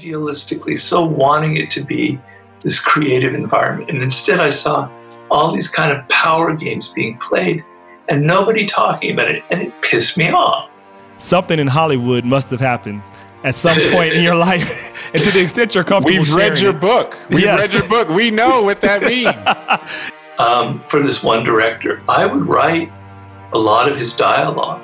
idealistically, so wanting it to be this creative environment. And instead I saw all these kind of power games being played and nobody talking about it, and it pissed me off. Something in Hollywood must have happened at some point in your life, and to the extent you're comfortable We've read your book. We've read your book. We know what that means. For this one director, I would write a lot of his dialogue,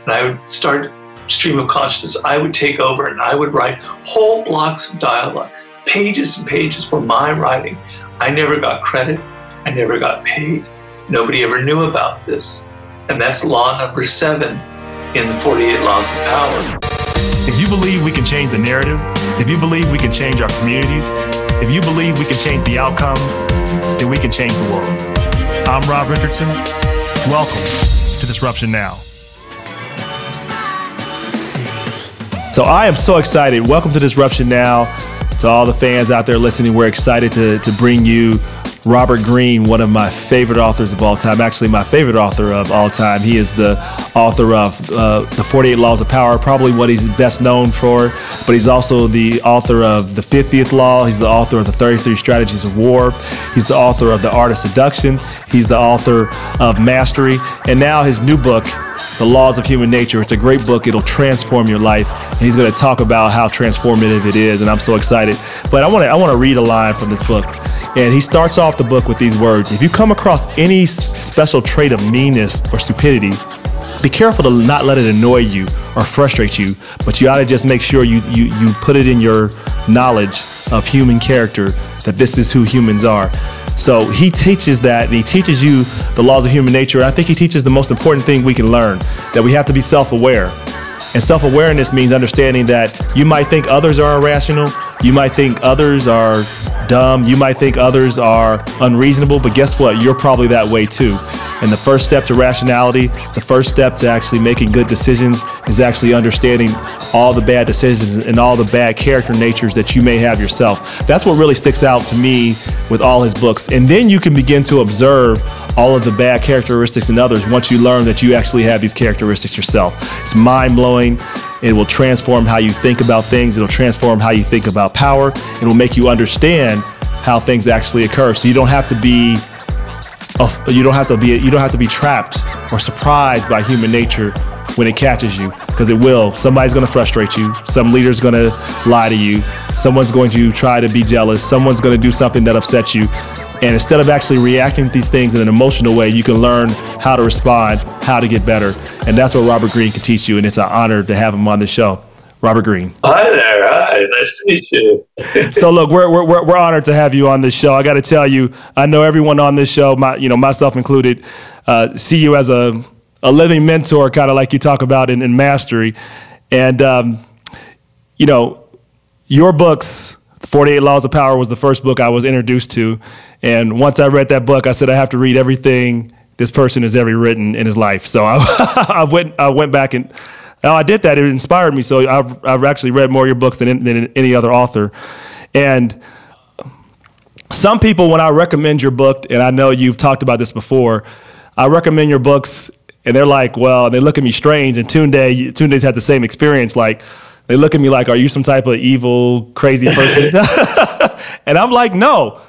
and I would start stream of consciousness. I would take over and I would write whole blocks of dialogue. Pages and pages were my writing. I never got credit. I never got paid. Nobody ever knew about this. And that's law number 7 in the 48 Laws of Power. If you believe we can change the narrative, if you believe we can change our communities, if you believe we can change the outcomes, then we can change the world. I'm Rob Richardson. Welcome to Disruption Now. So I am so excited. Welcome to Disruption Now. To all the fans out there listening, we're excited to bring you Robert Greene, one of my favorite authors of all time, actually my favorite author of all time. He is the author of the 48 Laws of Power, probably what he's best known for, but he's also the author of the 50th Law. He's the author of the 33 Strategies of War. He's the author of the Art of Seduction. He's the author of Mastery. And now his new book, The Laws of Human Nature. It's a great book. It'll transform your life. And he's going to talk about how transformative it is, and I'm so excited. But I want to read a line from this book. And he starts off the book with these words: if you come across any special trait of meanness or stupidity, be careful to not let it annoy you or frustrate you, but you ought to just make sure you put it in your knowledge of human character, that this is who humans are. So he teaches that, and he teaches you the laws of human nature. And I think he teaches the most important thing we can learn, that we have to be self-aware. And self-awareness means understanding that you might think others are irrational, you might think others are dumb, you might think others are unreasonable, but guess what? You're probably that way too. And the first step to rationality, the first step to actually making good decisions, is actually understanding all the bad decisions and all the bad character natures that you may have yourself. That's what really sticks out to me with all his books. And then you can begin to observe all of the bad characteristics in others once you learn that you actually have these characteristics yourself. It's mind-blowing. It will transform how you think about things. It'll transform how you think about power. It will make you understand how things actually occur. So you don't have to be trapped or surprised by human nature when it catches you, because it will. Somebody's going to frustrate you. Some leader's going to lie to you. Someone's going to try to be jealous. Someone's going to do something that upsets you. And instead of actually reacting to these things in an emotional way, you can learn how to respond, how to get better. And that's what Robert Greene can teach you. And it's an honor to have him on the show. Robert Greene. Hi there. Hi. Nice to meet you. So look, we're honored to have you on this show. I got to tell you, I know everyone on this show, myself included, see you as a living mentor, kind of like you talk about in Mastery. And, your books, 48 Laws of Power, was the first book I was introduced to. And once I read that book, I said, I have to read everything this person has ever written in his life. So I went back and I did that. It inspired me. So I've actually read more of your books than any other author. And some people, when I recommend your book, and I know you've talked about this before, I recommend your books and they're like, well, they look at me strange. And Tunde's had the same experience. Like, they look at me like, are you some type of evil, crazy person? And I'm like, no.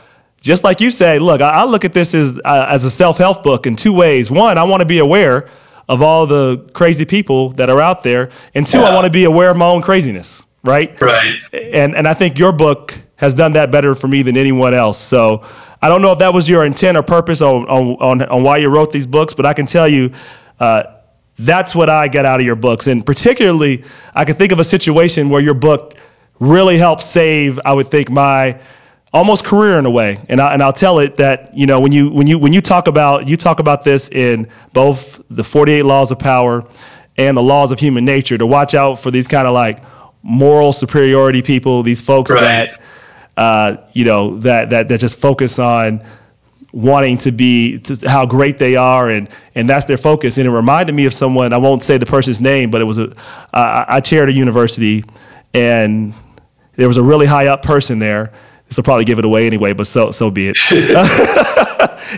Just like you say, look, I look at this as a self-help book in two ways. One, I want to be aware of all the crazy people that are out there. And two, I want to be aware of my own craziness, right? Right. And I think your book has done that better for me than anyone else. So I don't know if that was your intent or purpose on why you wrote these books, but I can tell you that's what I got out of your books. And particularly, I can think of a situation where your book really helped save, I would think, my almost career in a way. And I'll tell it that, when you talk about this in both the 48 Laws of Power and the Laws of Human Nature, to watch out for these kind of like moral superiority people, these folks that just focus on wanting to how great they are, and that's their focus. And it reminded me of someone, I won't say the person's name, but it was I chaired a university, and there was a really high up person there. This will probably give it away anyway, but so be it.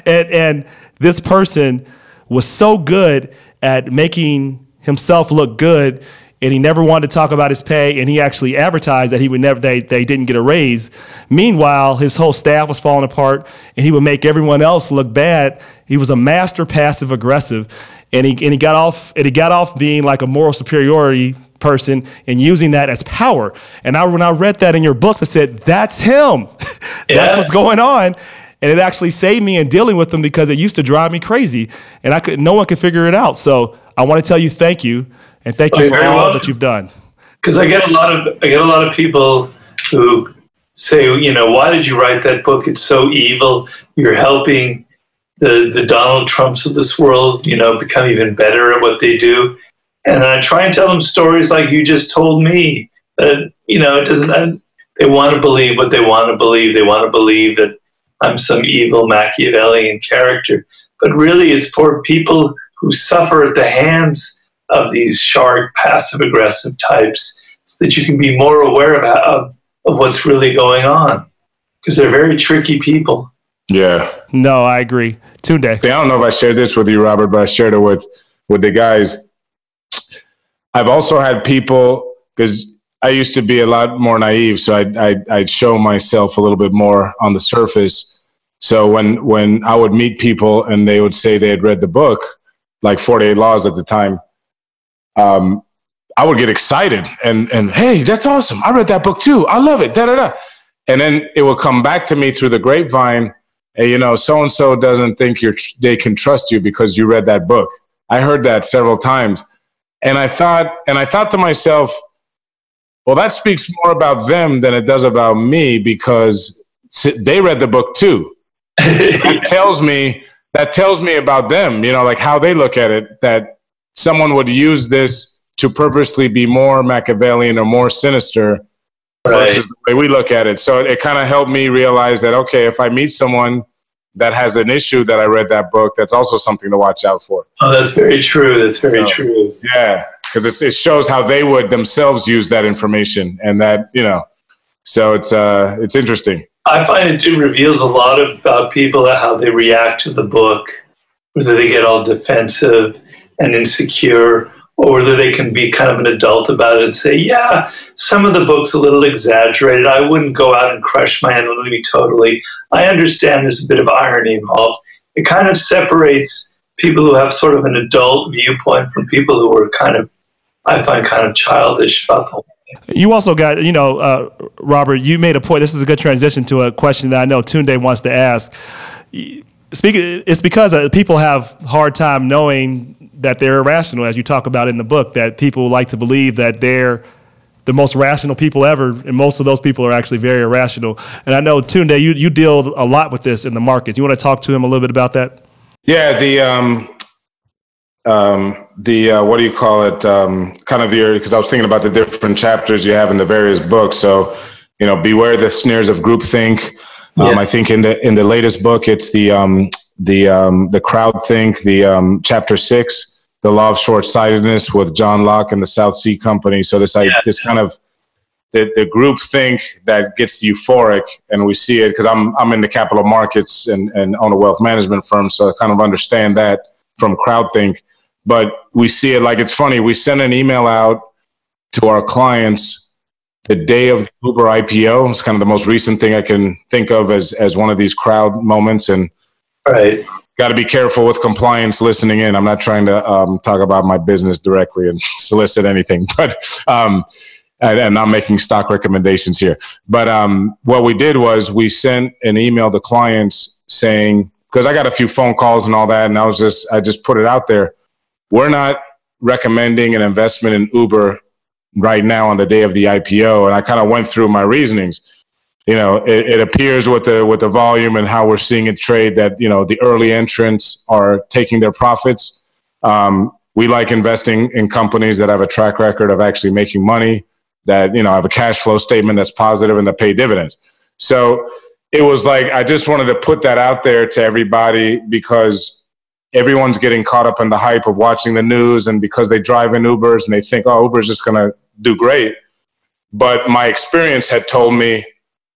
and this person was so good at making himself look good and he never wanted to talk about his pay, and he actually advertised that he would never, they didn't get a raise. Meanwhile, his whole staff was falling apart, and he would make everyone else look bad. He was a master passive aggressive, and he got off being like a moral superiority person and using that as power. And when I read that in your books, I said, that's him. That's what's going on. And it actually saved me in dealing with them, because it used to drive me crazy, and no one could figure it out. So I want to tell you thank you, and thank you for all that you've done. Because I get a lot of people who say, you know, why did you write that book? It's so evil. You're helping the Donald Trumps of this world, you know, become even better at what they do. And I try and tell them stories like you just told me, that, you know, it doesn't, they want to believe what they want to believe. They want to believe that I'm some evil Machiavellian character. But really, it's for people who suffer at the hands of these sharp, passive-aggressive types, so that you can be more aware of what's really going on. Because they're very tricky people. Yeah. No, I agree. Tunde. I don't know if I shared this with you, Robert, but I shared it with the guys. I've also had people, because I used to be a lot more naive, so I'd show myself a little bit more on the surface. So when I would meet people and they would say they had read the book, like 48 Laws at the time, I would get excited and hey, that's awesome. I read that book too. I love it. Da da da. And then it would come back to me through the grapevine. Hey, you know, so and so doesn't think they can trust you because you read that book. I heard that several times. And I thought to myself, well, that speaks more about them than it does about me, because they read the book too. So that tells me about them, you know, like how they look at it, that someone would use this to purposely be more Machiavellian or more sinister versus the way we look at it. So it kind of helped me realize that, okay, if I meet someone that has an issue that I read that book, that's also something to watch out for. Oh, that's very true. That's very true. Yeah, because it shows how they would themselves use that information, and that, you know, so it's interesting. I find it reveals a lot about people, how they react to the book, whether they get all defensive and insecure, or whether they can be kind of an adult about it and say, yeah, some of the book's a little exaggerated. I wouldn't go out and crush my enemy totally. I understand there's a bit of irony involved. It kind of separates people who have sort of an adult viewpoint from people who are kind of, I find, kind of childish about the whole thing. You also got, you know, Robert, you made a point. This is a good transition to a question that I know Tunde wants to ask. It's because people have a hard time knowing that they're irrational, as you talk about in the book, that people like to believe that they're the most rational people ever, and most of those people are actually very irrational. And I know, Tunde, you deal a lot with this in the markets. You want to talk to him a little bit about that? Yeah, what do you call it? Kind of because I was thinking about the different chapters you have in the various books. So, you know, beware the snares of groupthink. I think in the latest book, it's the crowdthink, chapter 6. The Law of Short-Sightedness with John Locke and the South Sea Company. So this kind of the group think that gets euphoric, and we see it because I'm in the capital markets and own a wealth management firm, so I kind of understand that from crowdthink. But we see it like, it's funny. We send an email out to our clients the day of the Uber IPO. It's kind of the most recent thing I can think of as one of these crowd moments, and got to be careful with compliance listening in. I'm not trying to talk about my business directly and solicit anything, but and I'm making stock recommendations here. But what we did was we sent an email to clients saying, because I got a few phone calls and all that, and I just put it out there. We're not recommending an investment in Uber right now on the day of the IPO. And I kind of went through my reasonings. You know, it appears with the volume and how we're seeing it trade that, you know, the early entrants are taking their profits. We like investing in companies that have a track record of actually making money, that, you know, have a cash flow statement that's positive and that pay dividends. So it was like, I just wanted to put that out there to everybody, because everyone's getting caught up in the hype of watching the news, and because they drive in Ubers and they think, oh, Uber's just going to do great. But my experience had told me,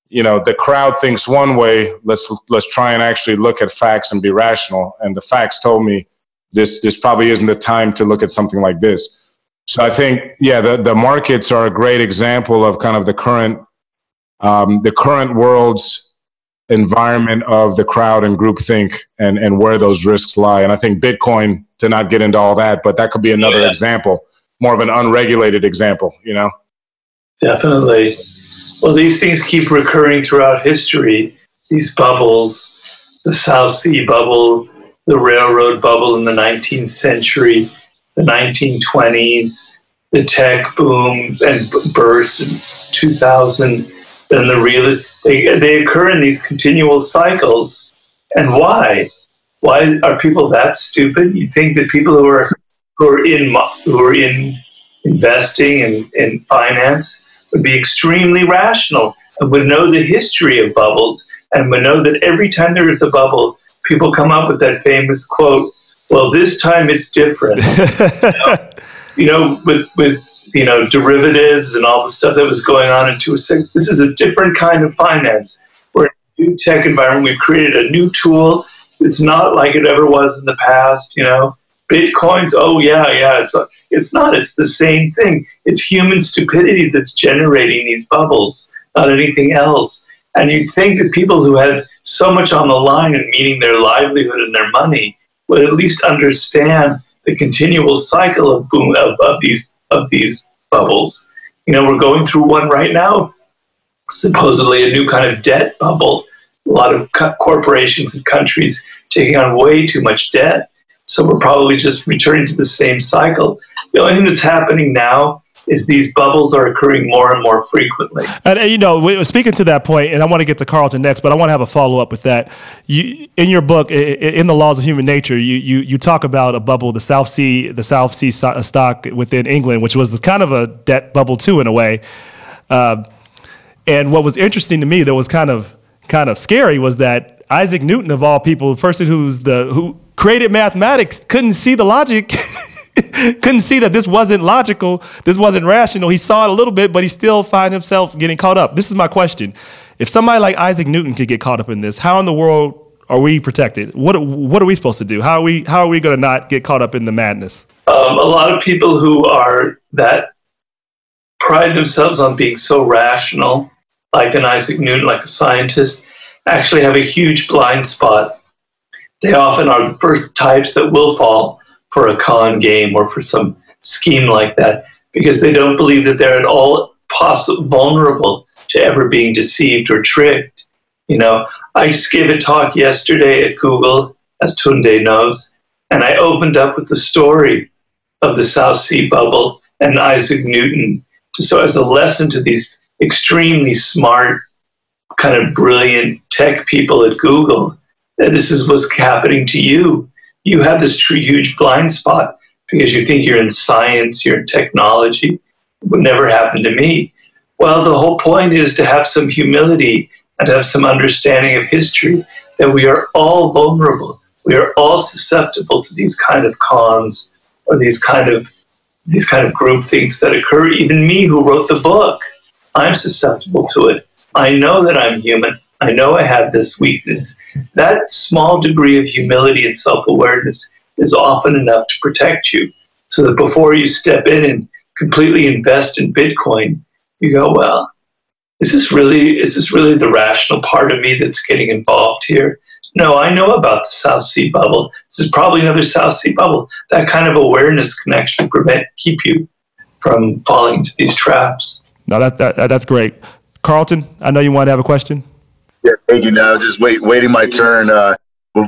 you know, the crowd thinks one way, let's try and actually look at facts and be rational. And the facts told me this probably isn't the time to look at something like this. So I think, yeah, the markets are a great example of kind of the current world's environment of the crowd and groupthink and where those risks lie. And I think Bitcoin, to not get into all that, but that could be another example, more of an unregulated example, you know? Definitely. Well, these things keep recurring throughout history. These bubbles, the South Sea bubble, the railroad bubble in the 19th century, the 1920s, the tech boom and burst in 2000, and they occur in these continual cycles. And why? Why are people that stupid? You think that people who are in investing and in finance would be extremely rational and would know the history of bubbles and would know that every time there is a bubble, people come up with that famous quote, well, this time it's different. With derivatives and all the stuff that was going on in 2006. This is a different kind of finance. We're in a new tech environment. We've created a new tool. It's not like it ever was in the past, Bitcoins, it's not. It's the same thing. It's human stupidity that's generating these bubbles, not anything else. And you'd think that people who had so much on the line and meaning their livelihood and their money would at least understand the continual cycle of boom of these bubbles. We're going through one right now, supposedly a new kind of debt bubble. A lot of corporations and countries taking on way too much debt. So we're probably just returning to the same cycle. The only thing that's happening now is these bubbles are occurring more and more frequently. And speaking to that point, and I want to get to Carlton next, but I want to have a follow-up with that. In your book, in the Laws of Human Nature, you talk about a bubble, the South Sea stock within England, which was kind of a debt bubble too, in a way. And what was interesting to me, that was kind of scary, was that Isaac Newton, of all people, the person who created mathematics, couldn't see the logic. Couldn't see that this wasn't logical, this wasn't rational. He saw it a little bit, but he still found himself getting caught up. This is my question. If somebody like Isaac Newton could get caught up in this, how in the world are we protected? What are we supposed to do? How are we going to not get caught up in the madness? A lot of people who are that pride themselves on being so rational, like an Isaac Newton, like a scientist, actually have a huge blind spot. They often are the first types that will fall for a con game or for some scheme like that, because they don't believe that they're at all vulnerable to ever being deceived or tricked. I just gave a talk yesterday at Google, as Tunde knows, and I opened up with the story of the South Sea bubble and Isaac Newton, so as a lesson to these extremely smart, kind of brilliant tech people at Google, that this is what's happening to you. You have this huge blind spot because you think you're in science, you're in technology. It would never happen to me. Well, the whole point is to have some humility and to have some understanding of history, that we are all vulnerable. We are all susceptible to these kind of cons or these kind of group things that occur. Even me, who wrote the book, I'm susceptible to it. I know that I'm human. I know I have this weakness. That small degree of humility and self-awareness is often enough to protect you, so that before you step in and completely invest in Bitcoin, you go, well, is this really the rational part of me that's getting involved here? No, I know about the South Sea bubble. This is probably another South Sea bubble. That kind of awareness can actually keep you from falling into these traps. No, that's great. Carlton, I know you want to have a question. Yeah, thank you. Now, just waiting my turn.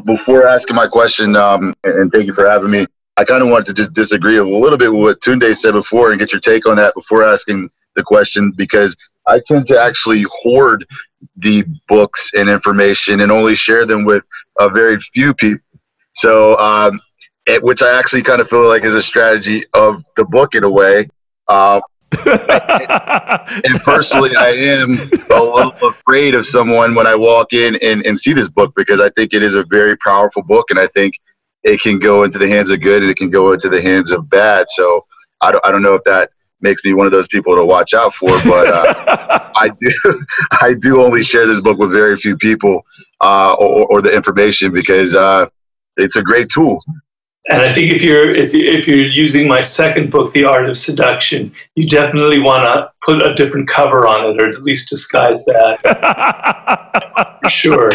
Before asking my question, and thank you for having me, I kind of wanted to just disagree a little bit with what Tunde said before and get your take on that before asking the question, because I tend to actually hoard the books and information and only share them with a very few people. So, which I actually kind of feel like is a strategy of the book in a way. And personally, I am a little afraid of someone when I walk in and see this book, because I think it is a very powerful book, and I think it can go into the hands of good and it can go into the hands of bad. So I don't know if that makes me one of those people to watch out for, but I do only share this book with very few people or the information, because it's a great tool. And I think if you're using my second book, The Art of Seduction, you definitely want to put a different cover on it, or at least disguise that. For sure.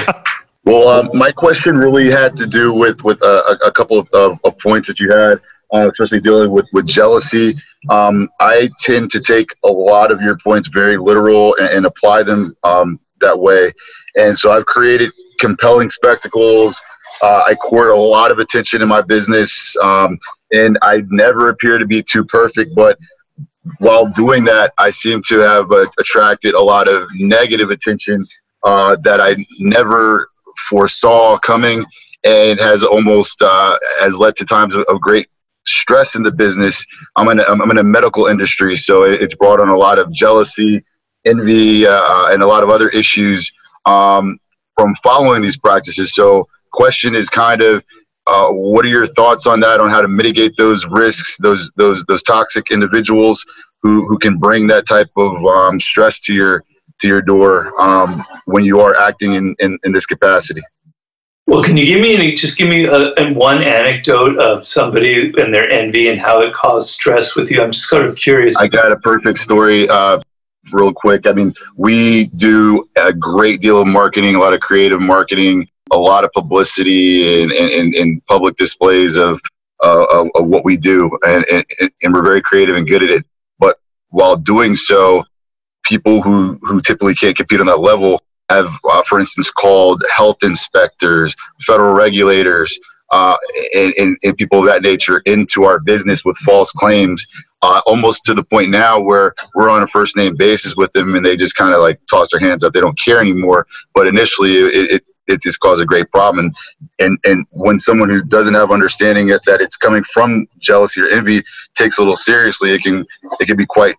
Well, my question really had to do with a couple of points that you had, especially dealing with jealousy. I tend to take a lot of your points very literal and apply them that way. And so I've created compelling spectacles. I court a lot of attention in my business, and I never appear to be too perfect. But while doing that, I seem to have attracted a lot of negative attention that I never foresaw coming, and has almost has led to times of great stress in the business. I'm in a medical industry, so it's brought on a lot of jealousy, envy, and a lot of other issues from following these practices. So question is kind of, what are your thoughts on that, on how to mitigate those risks, those toxic individuals who can bring that type of stress to your door when you are acting in this capacity? Well, can you give me one anecdote of somebody and their envy and how it caused stress with you? I'm just sort of curious. I got a perfect story. Real quick. I mean, we do a great deal of marketing, a lot of creative marketing, a lot of publicity and public displays of what we do. And we're very creative and good at it. But while doing so, people who typically can't compete on that level have, for instance, called health inspectors, federal regulators, and people of that nature into our business with false claims, almost to the point now where we're on a first name basis with them, and they just kind of like toss their hands up. They don't care anymore. But initially, it just caused a great problem. And when someone who doesn't have understanding that it's coming from jealousy or envy takes a little seriously, it can be quite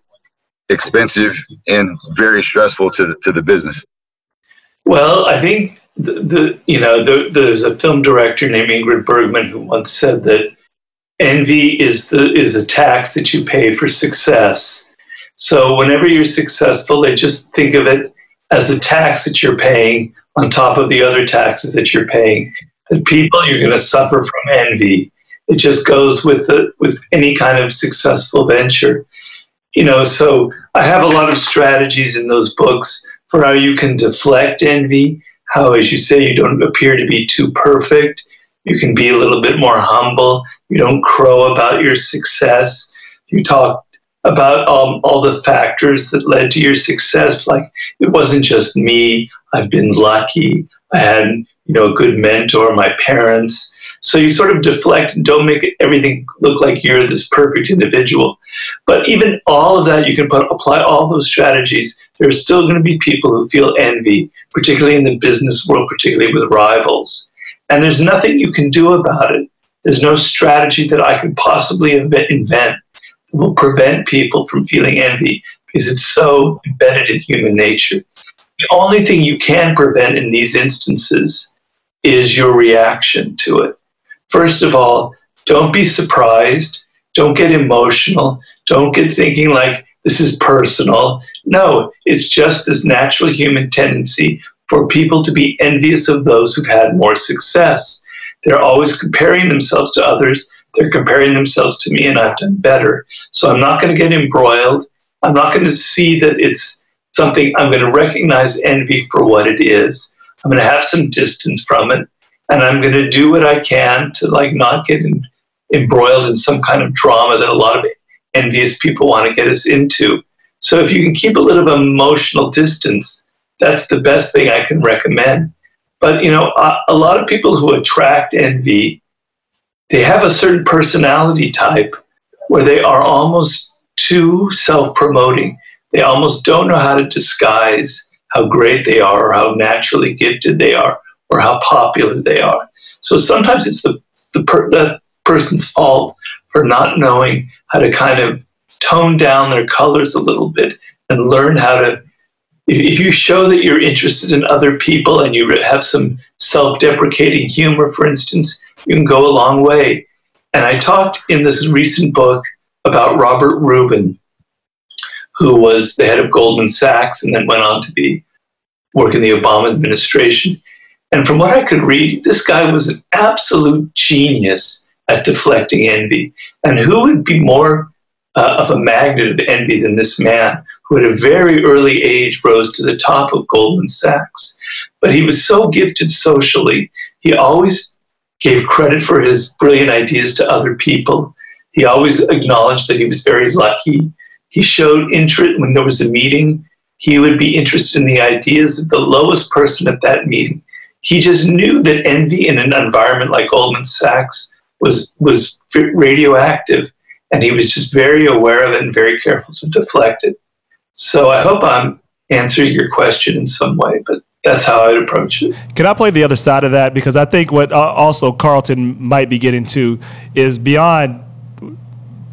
expensive and very stressful to the business. Well, I think there's a film director named Ingrid Bergman who once said that envy is a tax that you pay for success. So whenever you're successful, they just think of it as a tax that you're paying on top of the other taxes that you're paying. The people, you're going to suffer from envy. It just goes with any kind of successful venture. So I have a lot of strategies in those books for how you can deflect envy, how, as you say, you don't appear to be too perfect. You can be a little bit more humble. You don't crow about your success. You talk about all the factors that led to your success. Like, it wasn't just me. I've been lucky. I had, a good mentor, my parents. So you sort of deflect and don't make everything look like you're this perfect individual. But even all of that, you can apply all those strategies. There are still going to be people who feel envy, particularly in the business world, particularly with rivals. And there's nothing you can do about it. There's no strategy that I could possibly invent that will prevent people from feeling envy, because it's so embedded in human nature. The only thing you can prevent in these instances is your reaction to it. First of all, don't be surprised. Don't get emotional. Don't get thinking like this is personal. No, it's just this natural human tendency for people to be envious of those who've had more success. They're always comparing themselves to others. They're comparing themselves to me, and I've done better. So I'm not going to get embroiled. I'm not going to see that it's something. I'm going to recognize envy for what it is. I'm going to have some distance from it, and I'm going to do what I can to not get embroiled in some kind of drama that a lot of envious people want to get us into. So if you can keep a little emotional distance, that's the best thing I can recommend. But, a lot of people who attract envy, they have a certain personality type where they are almost too self-promoting. They almost don't know how to disguise how great they are, or how naturally gifted they are, or how popular they are. So sometimes it's the person's fault for not knowing how to kind of tone down their colors a little bit and learn how to. If you show that you're interested in other people and you have some self-deprecating humor, for instance, you can go a long way. And I talked in this recent book about Robert Rubin, who was the head of Goldman Sachs and then went on to work in the Obama administration. And from what I could read, this guy was an absolute genius at deflecting envy. And who would be more of a magnet of envy than this man, who at a very early age rose to the top of Goldman Sachs? But he was so gifted socially. He always gave credit for his brilliant ideas to other people. He always acknowledged that he was very lucky. He showed interest when there was a meeting. He would be interested in the ideas of the lowest person at that meeting. He just knew that envy in an environment like Goldman Sachs was radioactive, and he was just very aware of it and very careful to deflect it. So I hope I'm answering your question in some way, but that's how I'd approach it. Can I play the other side of that? Because I think what also Carlton might be getting to is beyond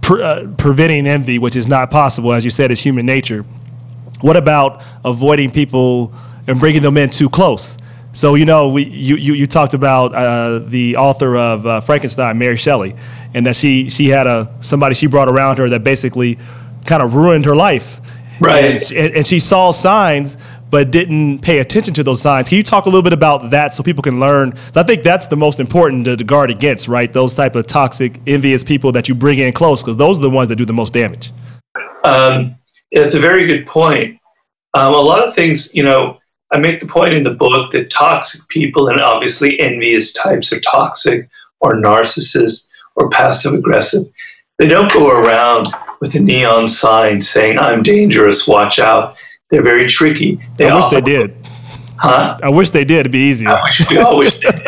preventing envy, which is not possible, as you said, is human nature. What about avoiding people and bringing them in too close? So, you know, you talked about the author of Frankenstein, Mary Shelley, and that she had somebody she brought around her that basically kind of ruined her life. Right. And she saw signs but didn't pay attention to those signs. Can you talk a little bit about that so people can learn? So I think that's the most important to guard against, right? Those type of toxic, envious people that you bring in close, because those are the ones that do the most damage. It's a very good point. A lot of things, you know, I make the point in the book that toxic people, and obviously envious types, are toxic or narcissists or passive aggressive. They don't go around with a neon sign saying, "I'm dangerous, watch out." They're very tricky. I wish they did. Huh? I wish they did. It'd be easier. I wish we all wish they did.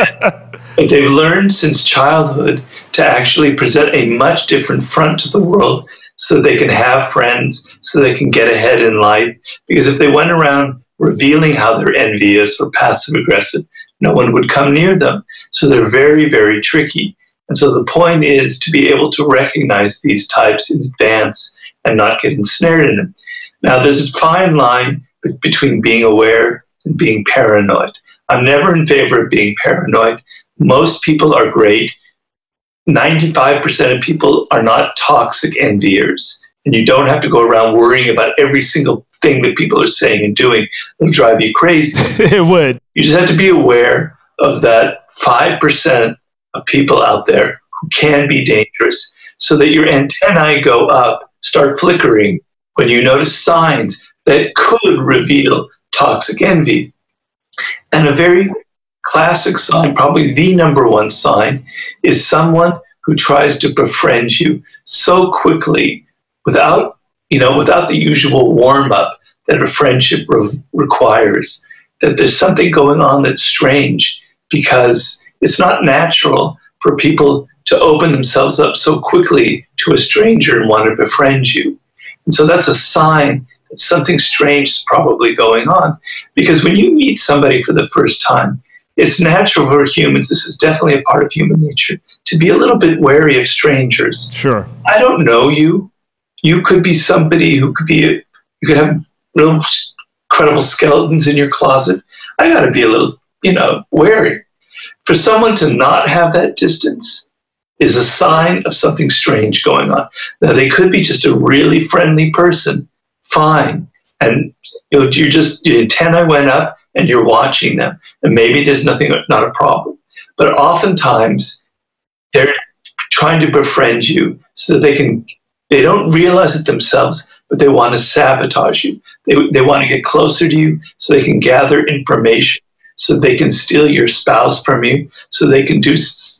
But they've learned since childhood to actually present a much different front to the world so they can have friends, so they can get ahead in life. Because if they went around revealing how they're envious or passive aggressive, no one would come near them. So they're very, very tricky. And so the point is to be able to recognize these types in advance and not get ensnared in them. Now, there's a fine line between being aware and being paranoid. I'm never in favor of being paranoid. Most people are great. 95% of people are not toxic enviers. And you don't have to go around worrying about every single thing that people are saying and doing. It'll drive you crazy. It would. You just have to be aware of that 5% of people out there who can be dangerous, so that your antennae go up, start flickering when you notice signs that could reveal toxic envy. And a very classic sign, probably the number one sign, is someone who tries to befriend you so quickly without the usual warm-up that a friendship requires, that there's something going on that's strange, because it's not natural for people to open themselves up so quickly to a stranger and want to befriend you. And so that's a sign that something strange is probably going on. Because when you meet somebody for the first time, it's natural for humans, this is definitely a part of human nature, to be a little bit wary of strangers. Sure. I don't know you. You could be somebody who you could have real credible skeletons in your closet. I got to be a little, wary. For someone to not have that distance is a sign of something strange going on. Now, they could be just a really friendly person, fine. And your antennae went up and you're watching them. And maybe there's not a problem. But oftentimes, they're trying to befriend you so that they don't realize it themselves, but they want to sabotage you. They want to get closer to you so they can gather information, so they can steal your spouse from you, so they can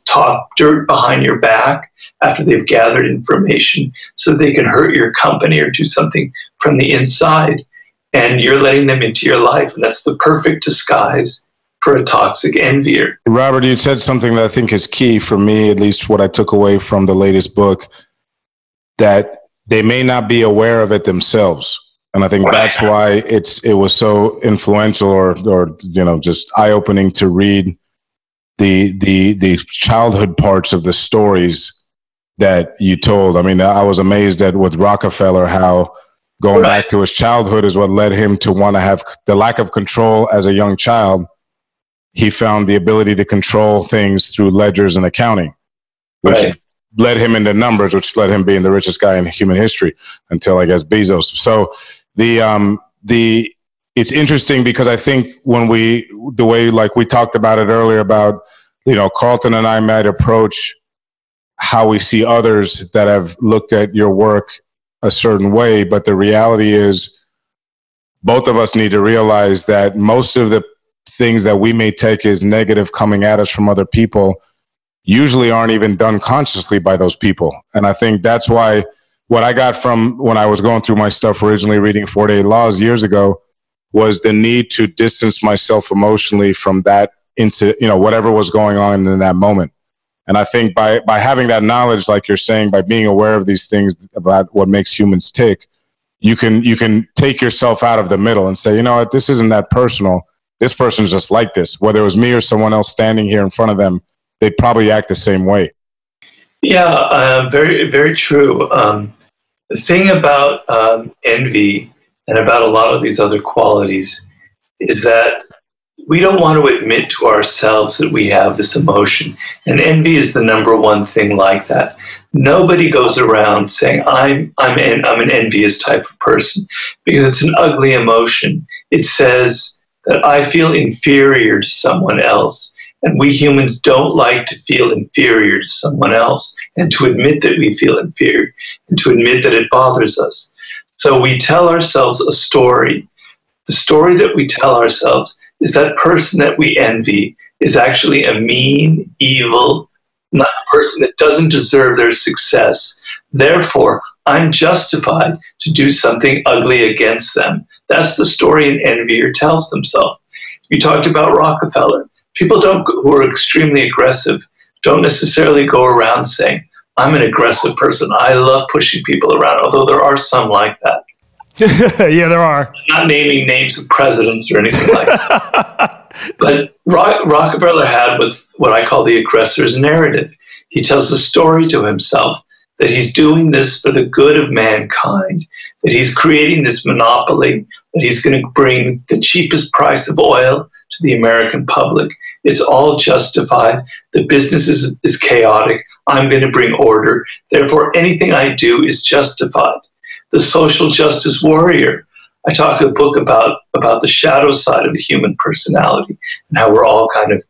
talk dirt behind your back after they've gathered information, so they can hurt your company or do something from the inside. And you're letting them into your life. And that's the perfect disguise for a toxic envier. Robert, you said something that I think is key for me, at least what I took away from the latest book, that they may not be aware of it themselves. And I think that's why it was so influential or just eye-opening to read the childhood parts of the stories that you told. I mean, I was amazed at with Rockefeller how going back to his childhood is what led him to want to have the lack of control as a young child. He found the ability to control things through ledgers and accounting, which led him into numbers, which led him being the richest guy in human history until, I guess, Bezos. So it's interesting because I think the way we talked about it earlier about, Carlton and I might approach how we see others that have looked at your work a certain way. But the reality is, both of us need to realize that most of the things that we may take as negative coming at us from other people usually aren't even done consciously by those people. And I think that's why what I got from when I was going through my stuff originally, reading 48 Laws years ago, was the need to distance myself emotionally from that into, whatever was going on in that moment. And I think by having that knowledge, like you're saying, by being aware of these things about what makes humans tick, you can take yourself out of the middle and say, you know what, this isn't that personal. This person's just like this. Whether it was me or someone else standing here in front of them, they'd probably act the same way. Yeah, very, very true. The thing about envy and about a lot of these other qualities is that we don't want to admit to ourselves that we have this emotion. And envy is the number one thing like that. Nobody goes around saying, I'm an envious type of person, because it's an ugly emotion. It says that I feel inferior to someone else. And we humans don't like to feel inferior to someone else, and to admit that we feel inferior, and to admit that it bothers us. So we tell ourselves a story. The story that we tell ourselves is that person that we envy is actually a mean, evil, not a person that doesn't deserve their success. Therefore, I'm justified to do something ugly against them. That's the story an envier tells themselves. You talked about Rockefeller. People who are extremely aggressive don't necessarily go around saying, I'm an aggressive person. I love pushing people around, although there are some like that. Yeah, there are. I'm not naming names of presidents or anything like that. But Rockefeller had what I call the aggressor's narrative. He tells a story to himself that he's doing this for the good of mankind, that he's creating this monopoly, that he's going to bring the cheapest price of oil to the American public. It's all justified. The business is chaotic. I'm going to bring order. Therefore, anything I do is justified. The social justice warrior. I talk a book about the shadow side of the human personality and how we're all kind of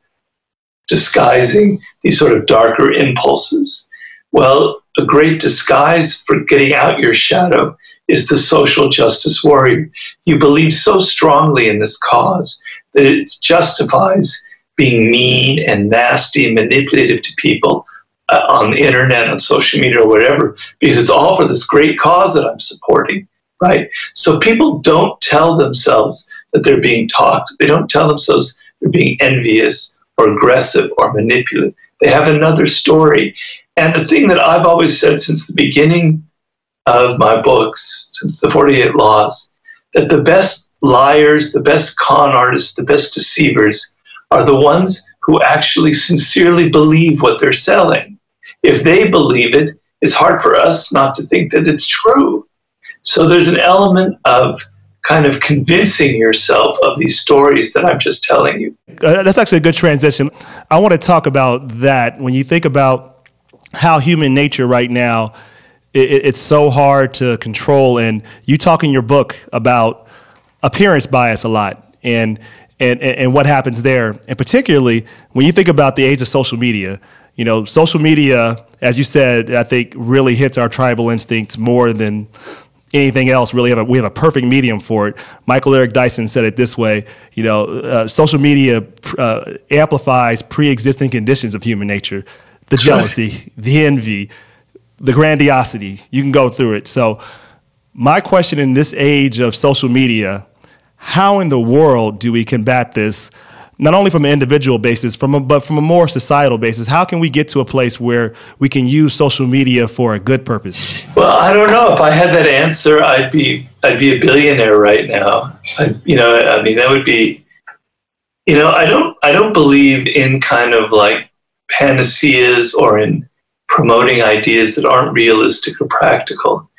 disguising these sort of darker impulses. Well, a great disguise for getting out your shadow is the social justice warrior. You believe so strongly in this cause that it justifies being mean and nasty and manipulative to people on the internet, on social media, or whatever, because it's all for this great cause that I'm supporting, right? So people don't tell themselves that they're being talked. They don't tell themselves they're being envious or aggressive or manipulative. They have another story. And the thing that I've always said since the beginning of my books, since the 48 Laws, that the best liars, the best con artists, the best deceivers are the ones who actually sincerely believe what they're selling. If they believe it, it's hard for us not to think that it's true. So there's an element of kind of convincing yourself of these stories that I'm just telling you. That's actually a good transition. I want to talk about that. When you think about how human nature right now, it's so hard to control. And you talk in your book about appearance bias a lot and what happens there. And particularly when you think about the age of social media, social media, as you said, I think really hits our tribal instincts more than anything else. Really, we have a perfect medium for it. Michael Eric Dyson said it this way: social media amplifies pre-existing conditions of human nature, the jealousy, the envy, the grandiosity. You can go through it. So, my question in this age of social media: how in the world do we combat this? Not only from an individual basis, but from a more societal basis. How can we get to a place where we can use social media for a good purpose? Well, I don't know. If I had that answer, I'd be a billionaire right now. That would be, I don't believe in kind of like panaceas or in promoting ideas that aren't realistic or practical.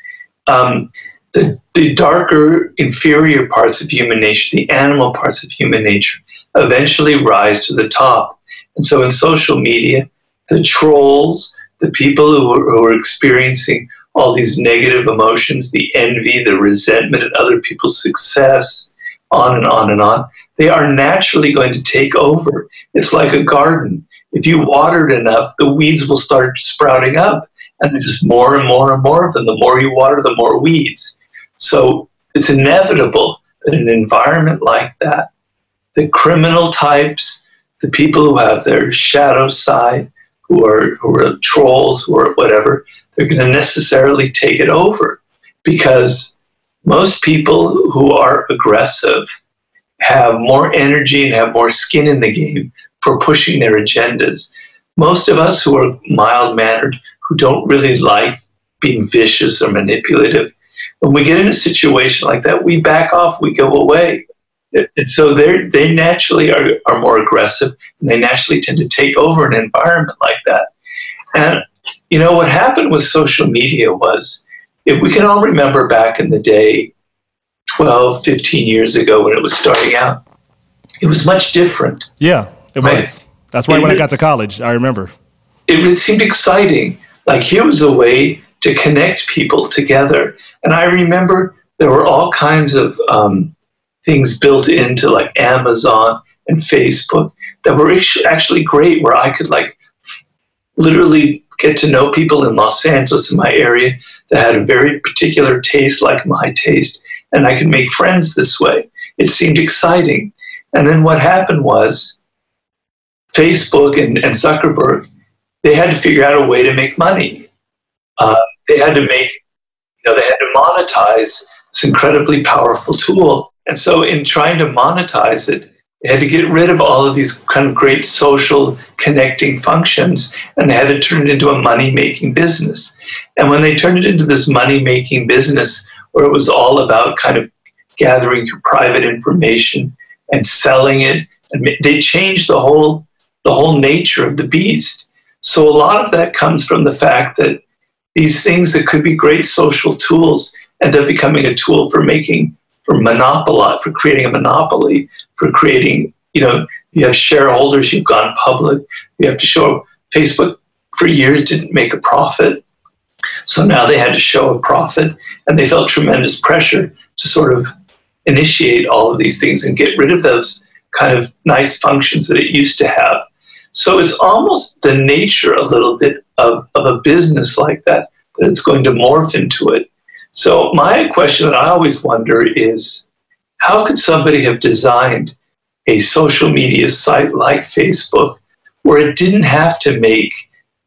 The darker, inferior parts of human nature, the animal parts of human nature, eventually rise to the top. And so in social media, the trolls, the people who are experiencing all these negative emotions, the envy, the resentment at other people's success, on and on and on, they are naturally going to take over. It's like a garden. if you water it enough, the weeds will start sprouting up. And there's just more and more and more of them. The more you water, the more weeds. So it's inevitable that in an environment like that, the criminal types, the people who have their shadow side, who are trolls, who are whatever, they're going to necessarily take it over, because most people who are aggressive have more energy and have more skin in the game for pushing their agendas. Most of us who are mild-mannered, who don't really like being vicious or manipulative, when we get in a situation like that, we back off, we go away. And so they naturally are more aggressive, and they naturally tend to take over an environment like that. And, you know, what happened with social media was, if we can all remember back in the day, 12, 15 years ago when it was starting out, it was much different. Yeah, it was. That's right when I got to college, I remember. It seemed exciting. Like, here was a way to connect people together. And I remember there were all kinds of things built into, like, Amazon and Facebook that were actually great, where I could, like, literally get to know people in Los Angeles, in my area, that had a very particular taste like my taste, and I could make friends this way. It seemed exciting. And then what happened was, Facebook and Zuckerberg, they had to figure out a way to make money. They had to monetize this incredibly powerful tool. And so in trying to monetize it, they had to get rid of all of these kind of great social connecting functions, and they had to turn it into a money-making business. And when they turned it into this money-making business, where it was all about kind of gathering your private information and selling it, and they changed the whole nature of the beast. So a lot of that comes from the fact that these things that could be great social tools end up becoming a tool for creating a monopoly, for creating, you have shareholders, you've gone public, you have to show. Facebook for years didn't make a profit. So now they had to show a profit, and they felt tremendous pressure to sort of initiate all of these things and get rid of those kind of nice functions that it used to have. So it's almost the nature a little bit of a business like that it's going to morph into it. So my question that I always wonder is, how could somebody have designed a social media site like Facebook where it didn't have to make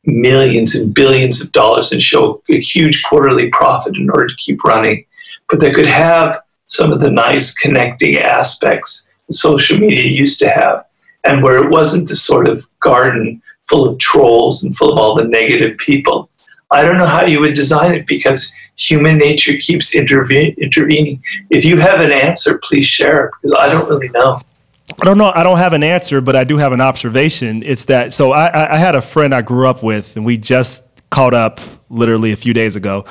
millions and billions of dollars and show a huge quarterly profit in order to keep running, but that could have some of the nice connecting aspects that social media used to have, and where it wasn't this sort of garden full of trolls and full of all the negative people? I don't know how you would design it, because human nature keeps intervening. If you have an answer, please share it, because I don't really know. I don't know. I don't have an answer, but I do have an observation. It's that, so I had a friend I grew up with, and we just caught up literally a few days ago.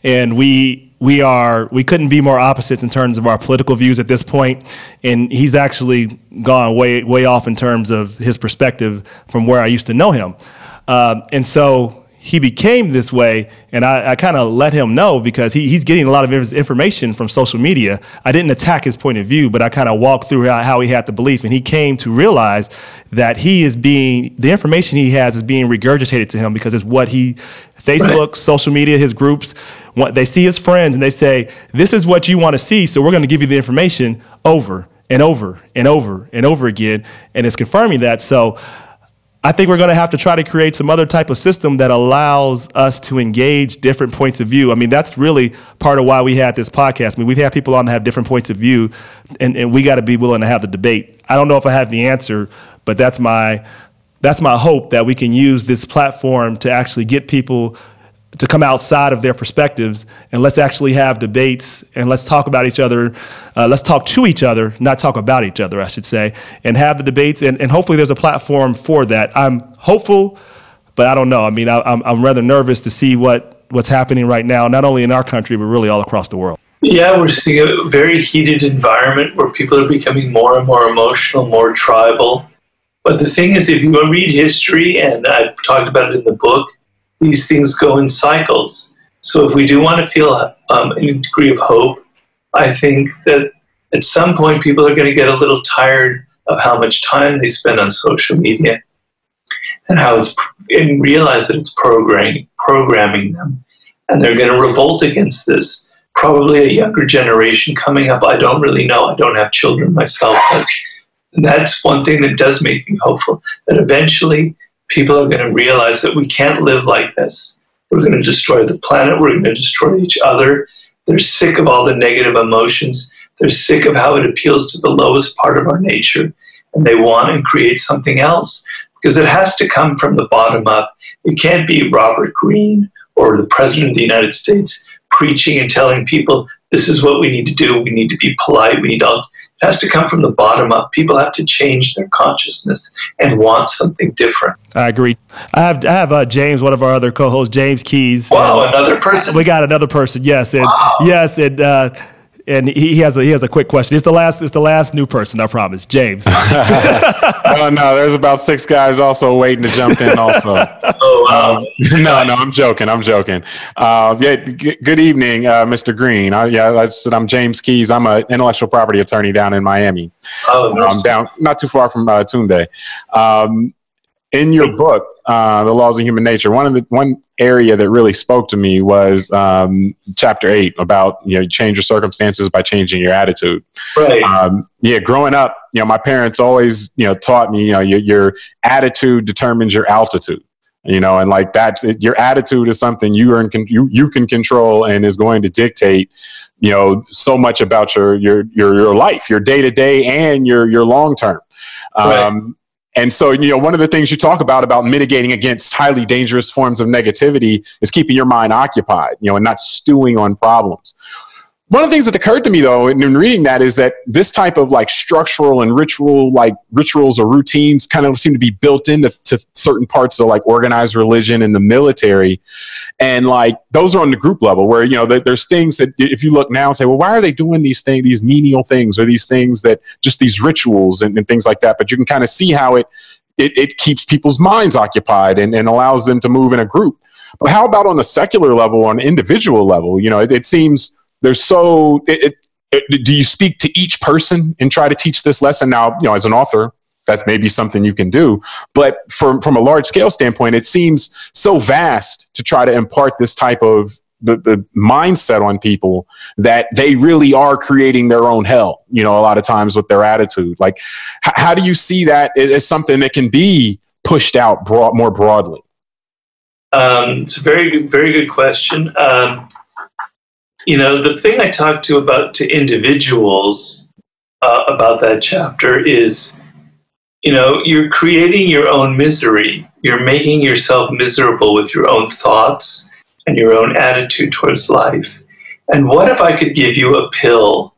And we couldn't be more opposites in terms of our political views at this point. And he's actually gone way off in terms of his perspective from where I used to know him. And so he became this way, and I kind of let him know, because he's getting a lot of information from social media. I didn't attack his point of view, but I kind of walked through how he had the belief, and he came to realize that the information he has is being regurgitated to him, because it's what Facebook, right, social media, his groups, they see his friends and they say, this is what you want to see, so we're going to give you the information over and over and over and over again, and it's confirming that. So I think we're going to have to try to create some other type of system that allows us to engage different points of view. I mean, that's really part of why we had this podcast. I mean, we've had people on that have different points of view, and we got to be willing to have the debate. I don't know if I have the answer, but that's my hope, that we can use this platform to actually get people to come outside of their perspectives, and let's actually have debates, and let's talk about each other. Let's talk to each other, not talk about each other, I should say, and have the debates. And hopefully there's a platform for that. I'm hopeful, but I don't know. I mean, I'm rather nervous to see what's happening right now, not only in our country, but really all across the world. Yeah, we're seeing a very heated environment where people are becoming more and more emotional, more tribal. But the thing is, if you read history, and I've talked about it in the book, these things go in cycles. So if we do want to feel a degree of hope, I think that at some point people are going to get a little tired of how much time they spend on social media. and how and realize that it's programming them. And they're going to revolt against this. Probably a younger generation coming up. I don't really know. I don't have children myself. But that's one thing that does make me hopeful, that eventually people are going to realize that we can't live like this. We're going to destroy the planet. We're going to destroy each other. They're sick of all the negative emotions. They're sick of how it appeals to the lowest part of our nature. And they want and create something else, because it has to come from the bottom up. It can't be Robert Greene or the President of the United States preaching and telling people, this is what we need to do. We need to be polite. It has to come from the bottom up. People have to change their consciousness and want something different. I agree. I have James, one of our other co-hosts, James Keys. Wow, another person. We got another person. Yes, and wow. Yes, and he has a quick question. It's the last new person, I promise. James. Oh no, there's about 6 guys also waiting to jump in also. Oh wow. No, I'm joking. Good evening, Mr. Greene. I'm James Keys. I'm an intellectual property attorney down in Miami. Oh, nice. I'm down not too far from TUNDE. In your book, The Laws of Human Nature, one area that really spoke to me was chapter 8 about, change your circumstances by changing your attitude. Right. Growing up, my parents always, taught me, your attitude determines your altitude. And like that's it, your attitude is something you can control and is going to dictate, so much about your life, your day to day, and your long term. Right. And so, one of the things you talk about mitigating against highly dangerous forms of negativity is keeping your mind occupied, and not stewing on problems. One of the things that occurred to me, though, in reading that is that this type of like structural and rituals or routines kind of seem to be built into certain parts of like organized religion and the military. And like those are on the group level where, there's things that if you look now and say, well, why are they doing these things, these menial things, or these things that just these rituals and things like that. But you can kind of see how it keeps people's minds occupied and allows them to move in a group. But how about on a secular level, on an individual level? It seems there's do you speak to each person and try to teach this lesson? Now, as an author, that's maybe something you can do. But from a large scale standpoint, it seems so vast to try to impart this type of the mindset on people that they really are creating their own hell, a lot of times with their attitude. Like, how do you see that as something that can be pushed out more broadly? It's a very good question. The thing I talk to individuals about that chapter is, you're creating your own misery. You're making yourself miserable with your own thoughts and your own attitude towards life. And what if I could give you a pill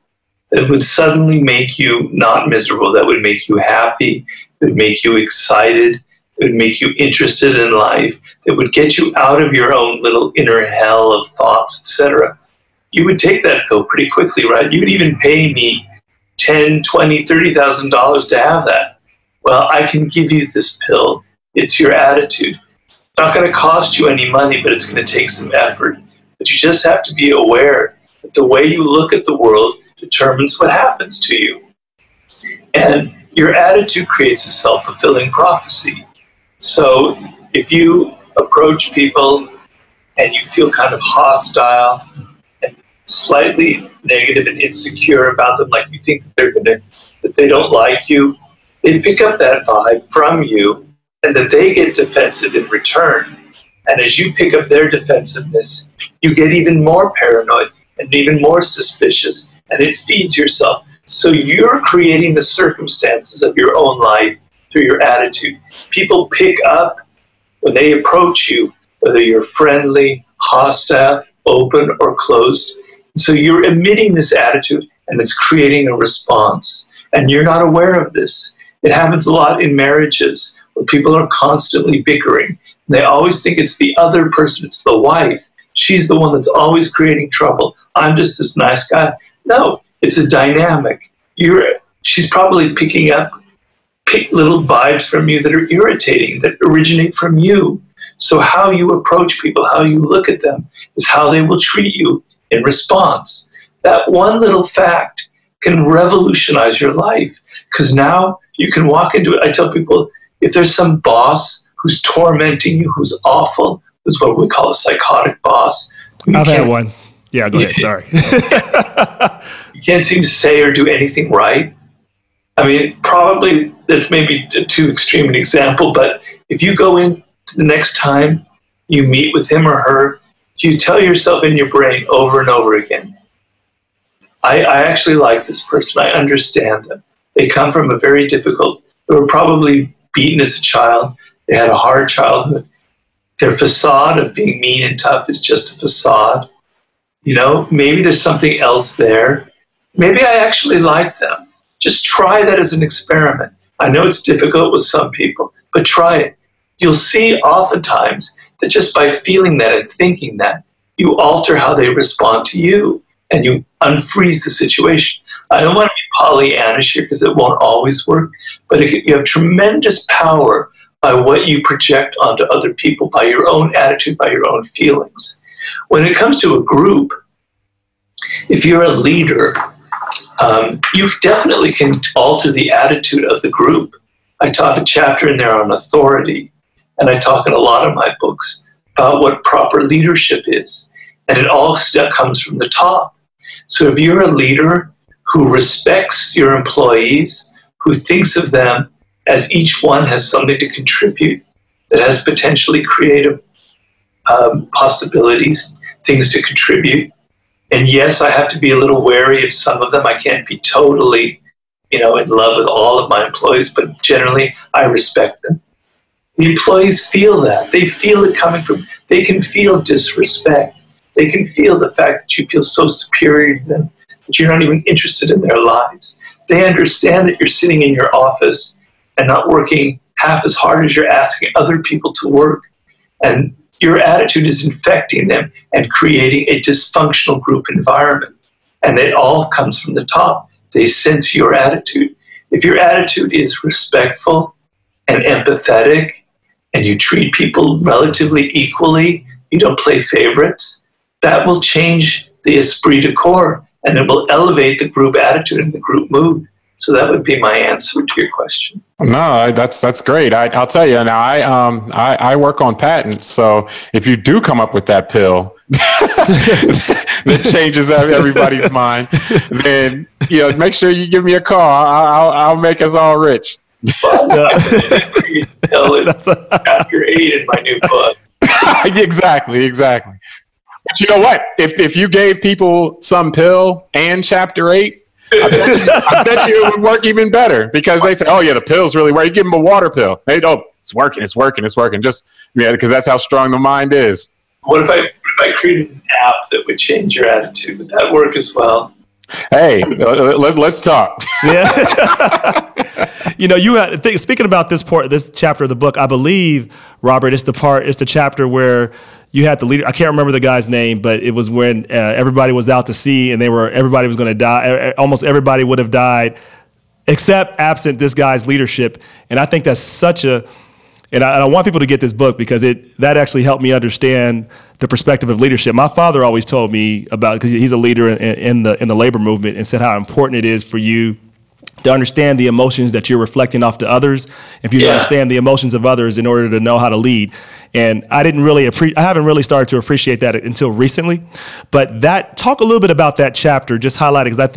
that would suddenly make you not miserable, that would make you happy, that would make you excited, that would make you interested in life, that would get you out of your own little inner hell of thoughts, etc. You would take that pill pretty quickly, right? You would even pay me $10,000, $20,000, $30,000 to have that. Well, I can give you this pill. It's your attitude. It's not going to cost you any money, but it's going to take some effort. But you just have to be aware that the way you look at the world determines what happens to you. And your attitude creates a self-fulfilling prophecy. So if you approach people and you feel kind of hostile, slightly negative and insecure about them, like you think that they don't like you, they pick up that vibe from you, and that they get defensive in return. And as you pick up their defensiveness, you get even more paranoid and even more suspicious, and it feeds yourself. So you're creating the circumstances of your own life through your attitude. People pick up when they approach you, whether you're friendly, hostile, open, or closed. So you're emitting this attitude, and it's creating a response. And you're not aware of this. It happens a lot in marriages where people are constantly bickering. And they always think it's the other person, it's the wife. She's the one that's always creating trouble. I'm just this nice guy. No, it's a dynamic. She's probably picking up little vibes from you that are irritating, that originate from you. So how you approach people, how you look at them, is how they will treat you in response. That one little fact can revolutionize your life, because now you can walk into it. I tell people, if there's some boss who's tormenting you, who's awful, who's what we call a psychotic boss. I've had one. Yeah, go ahead. Sorry. You can't seem to say or do anything right. I mean, probably that's maybe too extreme an example, but if you go in the next time you meet with him or her, you tell yourself in your brain over and over again, I actually like this person. I understand them. They come from a very difficult, they were probably beaten as a child. They had a hard childhood. Their facade of being mean and tough is just a facade. You know, maybe there's something else there. Maybe I actually like them. Just try that as an experiment. I know it's difficult with some people, but try it. You'll see oftentimes that just by feeling that and thinking that, you alter how they respond to you and you unfreeze the situation. I don't want to be Pollyannish here because it won't always work, but you have tremendous power by what you project onto other people, by your own attitude, by your own feelings. When it comes to a group, if you're a leader, you definitely can alter the attitude of the group. I taught a chapter in there on authority, and I talk in a lot of my books about what proper leadership is, and it all comes from the top. So if you're a leader who respects your employees, who thinks of them as each one has something to contribute, that has potentially creative possibilities, things to contribute. And yes, I have to be a little wary of some of them. I can't be totally, in love with all of my employees, but generally I respect them. The employees feel that. They feel it coming from, they can feel disrespect. They can feel the fact that you feel so superior to them, that you're not even interested in their lives. They understand that you're sitting in your office and not working half as hard as you're asking other people to work. And your attitude is infecting them and creating a dysfunctional group environment. And it all comes from the top. They sense your attitude. If your attitude is respectful and empathetic, and you treat people relatively equally, you don't play favorites, that will change the esprit de corps, and it will elevate the group attitude and the group mood. So that would be my answer to your question. No, that's great. I'll tell you now. I work on patents, so if you do come up with that pill that changes everybody's mind, then make sure you give me a call. I'll make us all rich. It's chapter 8 in my new book. Exactly. But you know what? If you gave people some pill and chapter 8, I bet you it would work even better, because they say, "Oh yeah, the pill's really work." You give them a water pill. Hey, oh, it's working. Just because that's how strong the mind is. What if I created an app that would change your attitude? Would that work as well? Hey, let's talk. Yeah. Speaking about this chapter of the book, I believe, Robert, it's the chapter where you had the leader. I can't remember the guy's name, but it was when everybody was out to sea and everybody was going to die. Almost everybody would have died, except absent this guy's leadership. And I think that's and I want people to get this book, because that actually helped me understand the perspective of leadership. My father always told me about, because he's a leader in the labor movement, and said how important it is for you to understand the emotions that you're reflecting off to others, if you understand the emotions of others in order to know how to lead. And I haven't really started to appreciate that until recently. But talk a little bit about that chapter, just highlight it, because I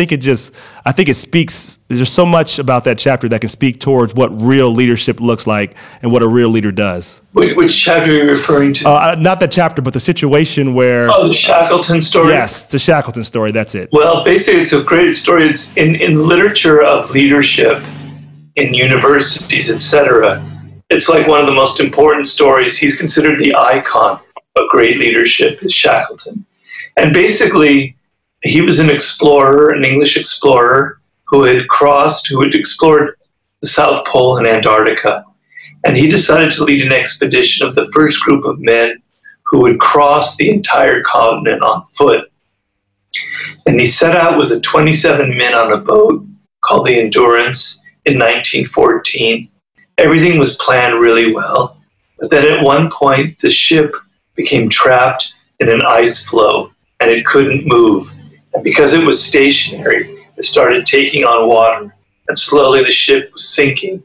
think it speaks. There's so much about that chapter that can speak towards what real leadership looks like and what a real leader does. Which chapter are you referring to? Not that chapter, but the situation where... Oh, the Shackleton story? Yes, the Shackleton story, that's it. Well, basically, it's a great story. It's in literature of leadership, in universities, etc. It's like one of the most important stories. He's considered the icon of great leadership, is Shackleton. And basically, he was an explorer, an English explorer, who had explored the South Pole and Antarctica. And he decided to lead an expedition of the first group of men who would cross the entire continent on foot. And he set out with 27 men on a boat called the Endurance in 1914. Everything was planned really well. But then at one point, the ship became trapped in an ice floe, and it couldn't move. And because it was stationary, it started taking on water, and slowly the ship was sinking.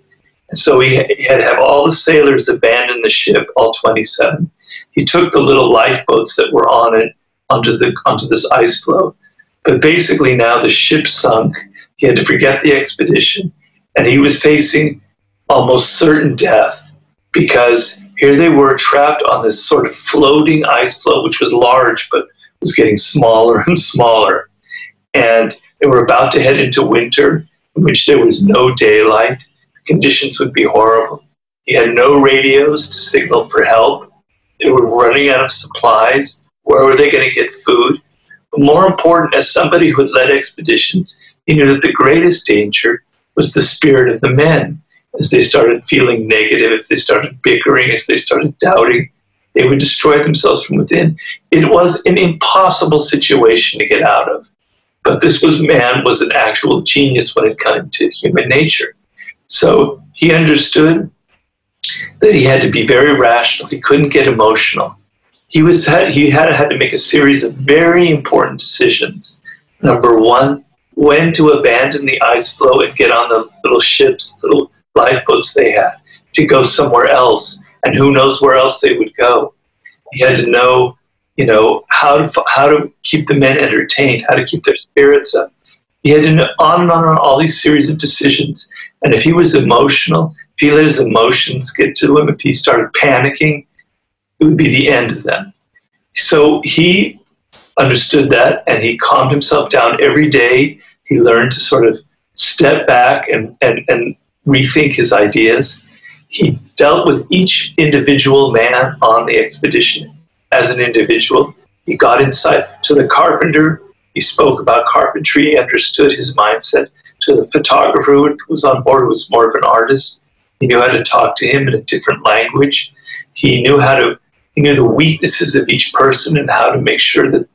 And so he had to have all the sailors abandon the ship, all 27. He took the little lifeboats that were on it onto this ice floe. But basically now the ship sunk. He had to forget the expedition, and he was facing almost certain death, because here they were trapped on this sort of floating ice floe, which was large but was getting smaller and smaller. And they were about to head into winter, in which there was no daylight. The conditions would be horrible. He had no radios to signal for help. They were running out of supplies. Where were they going to get food? But more important, as somebody who had led expeditions, he knew that the greatest danger was the spirit of the men. As they started feeling negative, if they started bickering, as they started doubting, they would destroy themselves from within. It was an impossible situation to get out of. But this man was an actual genius when it came to human nature. So he understood that he had to be very rational. He couldn't get emotional. He had to make a series of very important decisions. Number one, when to abandon the ice floe and get on the little ships, little lifeboats they had, to go somewhere else, and who knows where else they would go. He had to know, how to keep the men entertained, how to keep their spirits up. He had to know on and on all these series of decisions. And if he was emotional, if he let his emotions get to him, if he started panicking, it would be the end of them. So he understood that, and he calmed himself down every day. He learned to sort of step back and rethink his ideas. He dealt with each individual man on the expedition as an individual. He got inside to the carpenter. He spoke about carpentry. He understood his mindset. To the photographer who was on board, who was more of an artist, he knew how to talk to him in a different language. He knew the weaknesses of each person and how to make sure that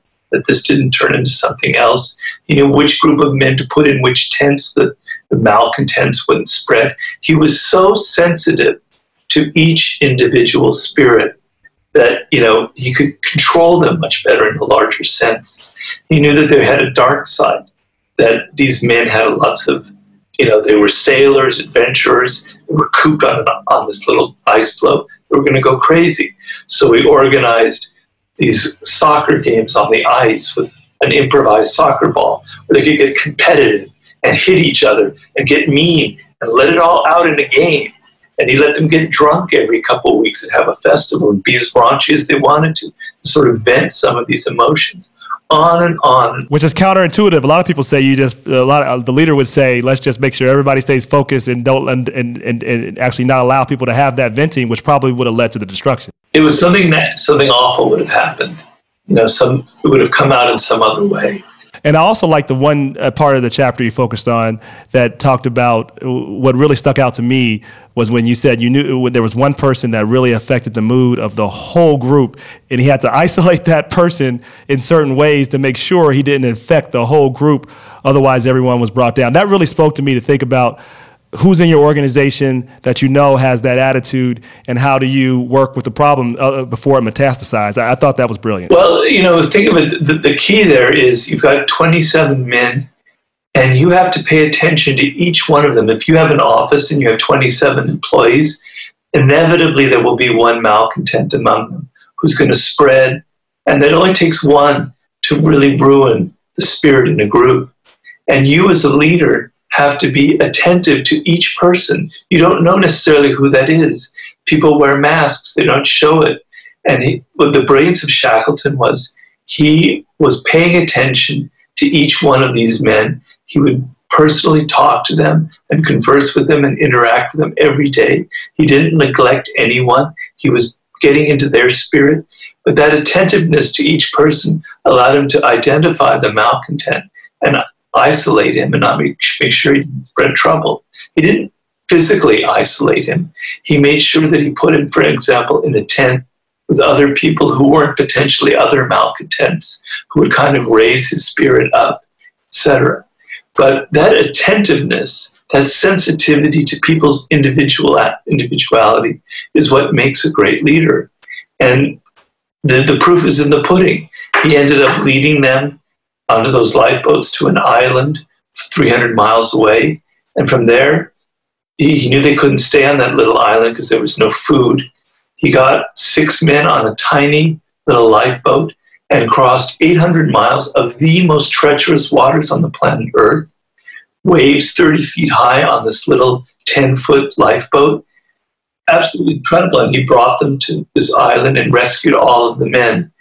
this didn't turn into something else. He knew which group of men to put in which tents that the malcontents wouldn't spread. He was so sensitive to each individual spirit that, he could control them much better in a larger sense. He knew that they had a dark side, that these men had lots of, they were sailors, adventurers, they were cooped on this little ice floe. They were going to go crazy. So he organized these soccer games on the ice with an improvised soccer ball where they could get competitive and hit each other and get mean and let it all out in a game. And he let them get drunk every couple of weeks and have a festival and be as raunchy as they wanted to sort of vent some of these emotions. On and on. Which is counterintuitive. A lot of people say the leader would say, let's just make sure everybody stays focused and don't and actually not allow people to have that venting, which probably would have led to the destruction. It was something awful would have happened. It would have come out in some other way. And I also like the one part of the chapter you focused on that talked about what really stuck out to me was when you said you knew there was one person that really affected the mood of the whole group, and he had to isolate that person in certain ways to make sure he didn't infect the whole group. Otherwise, everyone was brought down. That really spoke to me to think about who's in your organization that has that attitude, and how do you work with the problem before it metastasizes? I thought that was brilliant. Well, think of it, the key there is you've got 27 men, and you have to pay attention to each one of them. If you have an office and you have 27 employees, inevitably there will be one malcontent among them who's going to spread, and it only takes one to really ruin the spirit in a group. And you as a leader have to be attentive to each person. You don't know necessarily who that is. People wear masks, they don't show it. And what the brilliance of Shackleton was, he was paying attention to each one of these men. He would personally talk to them and converse with them and interact with them every day. He didn't neglect anyone. He was getting into their spirit. But that attentiveness to each person allowed him to identify the malcontent and isolate him and not make sure he didn't spread trouble. He didn't physically isolate him. He made sure that he put him, for example, in a tent with other people who weren't potentially other malcontents, who would kind of raise his spirit up, etc. But that attentiveness, that sensitivity to people's individuality is what makes a great leader. And the proof is in the pudding. He ended up leading them onto those lifeboats to an island 300 miles away. And from there, he knew they couldn't stay on that little island because there was no food. He got 6 men on a tiny little lifeboat and crossed 800 miles of the most treacherous waters on the planet Earth, waves 30 feet high on this little 10-foot lifeboat. Absolutely incredible. And he brought them to this island and rescued all of the men.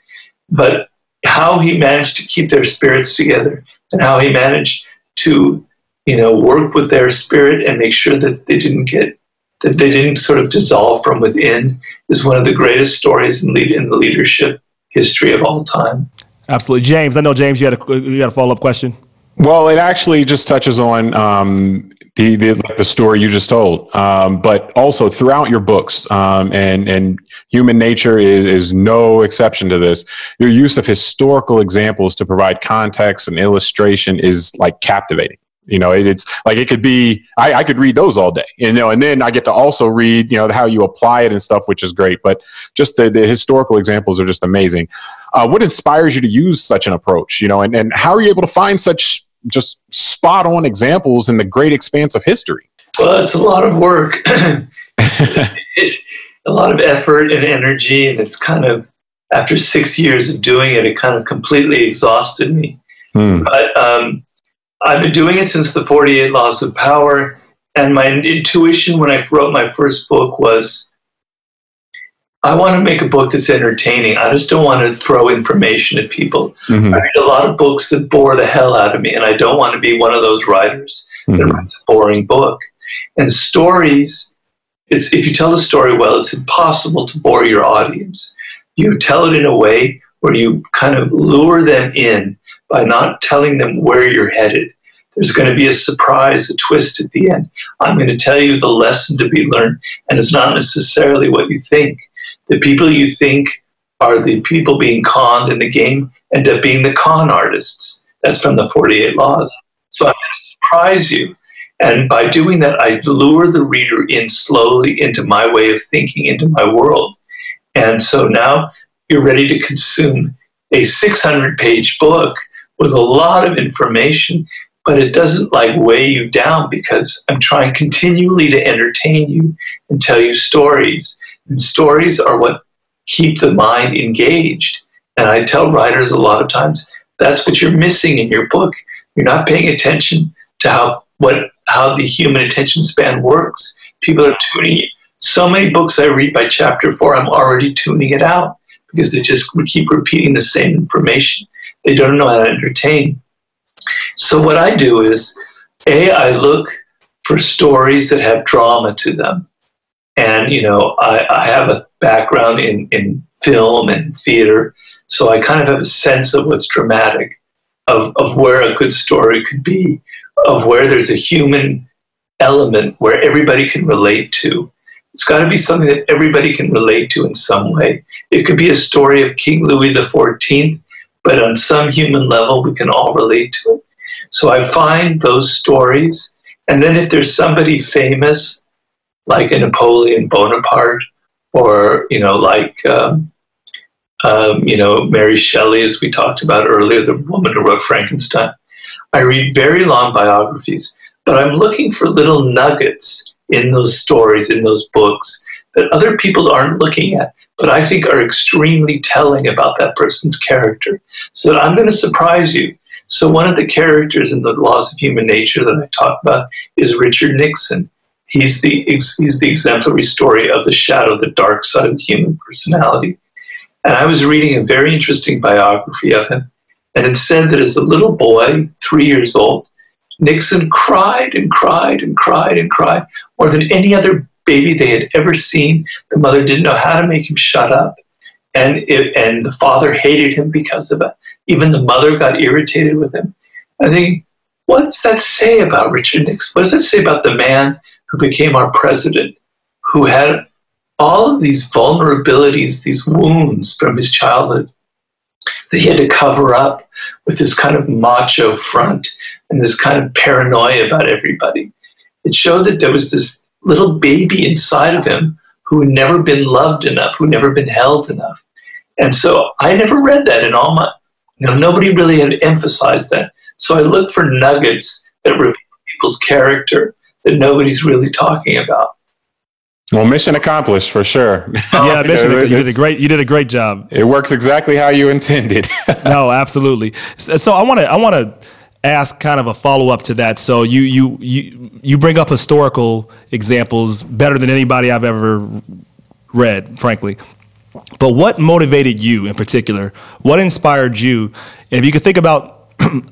But how he managed to keep their spirits together and how he managed to, work with their spirit and make sure that they didn't sort of dissolve from within is one of the greatest stories in the leadership history of all time. Absolutely. James, I know, James, you had a follow-up question. Well, it actually just touches on the story you just told, but also throughout your books, and human nature is no exception to this. Your use of historical examples to provide context and illustration is like captivating. It's like it could be. I could read those all day, and then I get to also read, how you apply it and stuff, which is great. But just the historical examples are just amazing. What inspires you to use such an approach? And how are you able to find such just spot on examples in the great expanse of history? Well, it's a lot of work, a lot of effort and energy. And it's kind of, after 6 years of doing it, it kind of completely exhausted me. But I've been doing it since the 48 Laws of Power. And my intuition when I wrote my first book was, I want to make a book that's entertaining. I just don't want to throw information at people. Mm-hmm. I read a lot of books that bore the hell out of me, and I don't want to be one of those writers that writes a boring book. And stories, if you tell the story well, it's impossible to bore your audience. You tell it in a way where you kind of lure them in by not telling them where you're headed. There's going to be a surprise, a twist at the end. I'm going to tell you the lesson to be learned, and it's not necessarily what you think. The people you think are the people being conned in the game end up being the con artists. That's from the 48 Laws. So I'm going to surprise you. And by doing that, I lure the reader in slowly into my way of thinking, into my world. And so now you're ready to consume a 600-page book with a lot of information, but it doesn't weigh you down because I'm trying continually to entertain you and tell you stories. And stories are what keep the mind engaged. And I tell writers a lot of times, that's what you're missing in your book. You're not paying attention to how the human attention span works. People are tuning it. So many books I read by chapter 4, I'm already tuning it out because they just keep repeating the same information. They don't know how to entertain. So what I do is, I look for stories that have drama to them. And, I have a background in film and theater, so I kind of have a sense of what's dramatic, of where a good story could be, of where there's a human element where everybody can relate to. It's got to be something that everybody can relate to in some way. It could be a story of King Louis XIV, but on some human level, we can all relate to it. So I find those stories, and then if there's somebody famous, like a Napoleon Bonaparte, or Mary Shelley, as we talked about earlier, the woman who wrote Frankenstein. I read very long biographies, but I'm looking for little nuggets in those stories, in those books, that other people aren't looking at, but I think are extremely telling about that person's character. So that I'm going to surprise you. So one of the characters in the Laws of Human Nature that I talk about is Richard Nixon. He's the exemplary story of the shadow, the dark side of the human personality. And I was reading a very interesting biography of him, and it said that as a little boy, 3 years old, Nixon cried and cried and cried and cried more than any other baby they had ever seen. The mother didn't know how to make him shut up, and the father hated him because of it. Even the mother got irritated with him. I think, what does that say about Richard Nixon? What does that say about the man who became our president, who had all of these vulnerabilities, these wounds from his childhood that he had to cover up with this kind of macho front and this kind of paranoia about everybody? It showed that there was this little baby inside of him who had never been loved enough, who had never been held enough. And so I never read that in all my, nobody really had emphasized that. So I look for nuggets that reveal people's character, that nobody's really talking about. Well, mission accomplished for sure. Yeah, you did a great job. It works exactly how you intended. No, absolutely. So I want to ask kind of a follow up to that. So you bring up historical examples better than anybody I've ever read, frankly. But what motivated you in particular? What inspired you? And if you could think about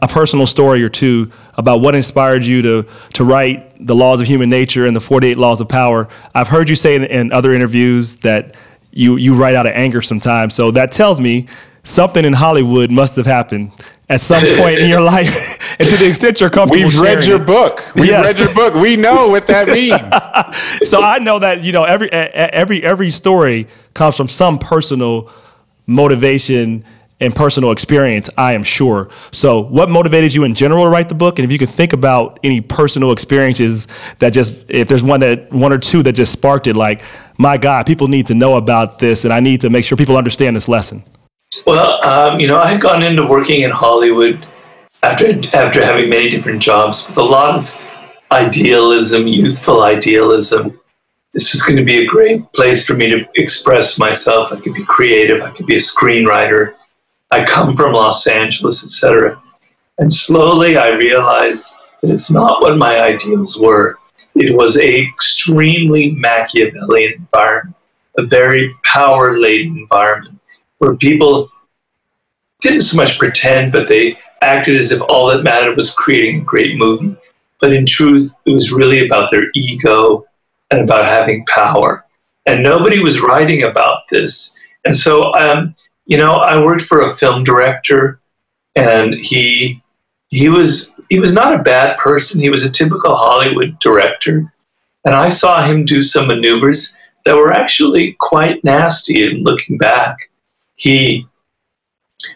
a personal story or two about what inspired you to write The Laws of Human Nature and the 48 Laws of Power. I've heard you say in other interviews that you write out of anger sometimes. So that tells me something in Hollywood must have happened at some point in your life. And to the extent you're comfortable We've read your book. We've read your book. We know what that means. So I know that, every story comes from some personal motivation and personal experience, I am sure. So what motivated you in general to write the book? And if you could think about any personal experiences that if there's one or two that just sparked it, like, my God, people need to know about this and I need to make sure people understand this lesson. Well, I had gone into working in Hollywood after having many different jobs with a lot of idealism, youthful idealism. This was going to be a great place for me to express myself. I could be creative. I could be a screenwriter. I come from Los Angeles, etc. And slowly I realized that it's not what my ideals were. It was an extremely Machiavellian environment, a very power-laden environment where people didn't so much pretend, but they acted as if all that mattered was creating a great movie. But in truth, it was really about their ego and about having power. And nobody was writing about this. And so, I worked for a film director, and he was not a bad person. He was a typical Hollywood director. And I saw him do some maneuvers that were actually quite nasty in looking back. He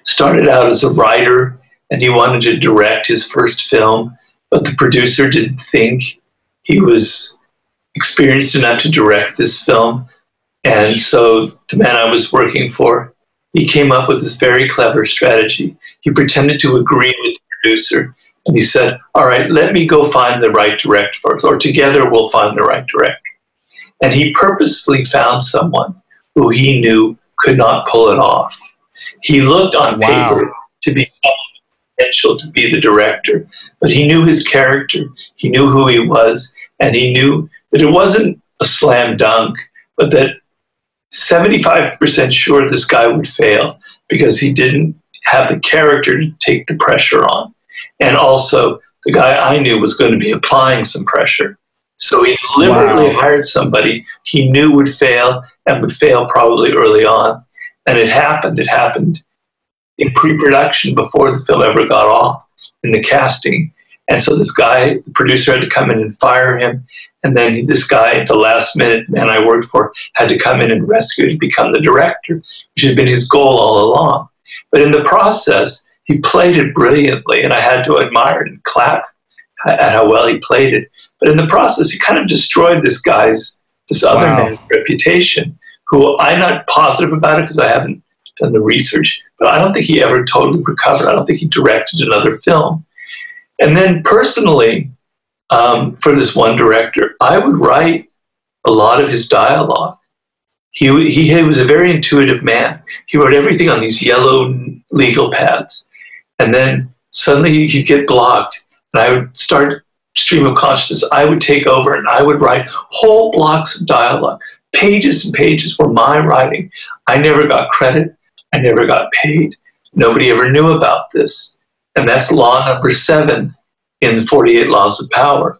started out as a writer, and he wanted to direct his first film, but the producer didn't think he was experienced enough to direct this film. And so the man I was working for, he came up with this very clever strategy. He pretended to agree with the producer, and he said, all right, let me go find the right director first, or together we'll find the right director. And he purposefully found someone who he knew could not pull it off. He looked on paper to be potential to be the director, but he knew his character, he knew who he was, and he knew that it wasn't a slam dunk, but that 75% sure this guy would fail because he didn't have the character to take the pressure on. And also, the guy I knew was going to be applying some pressure. So he deliberately hired somebody he knew would fail, and would fail probably early on. And it happened. It happened in pre-production before the film ever got off, in the casting. And so this guy, the producer, had to come in and fire him. And then this guy, at the last minute, man I worked for, had to come in and rescue to become the director, which had been his goal all along. But in the process, he played it brilliantly, and I had to admire it and clap at how well he played it. But in the process, he kind of destroyed this other man's reputation, who I'm not positive about it because I haven't done the research, but I don't think he ever totally recovered. I don't think he directed another film. And then personally, for this one director, I would write a lot of his dialogue. He was a very intuitive man. He wrote everything on these yellow legal pads. And then suddenly he'd get blocked, and I would start stream of consciousness. I would take over, and I would write whole blocks of dialogue. Pages and pages were my writing. I never got credit. I never got paid. Nobody ever knew about this. And that's law number 7 in the 48 Laws of Power.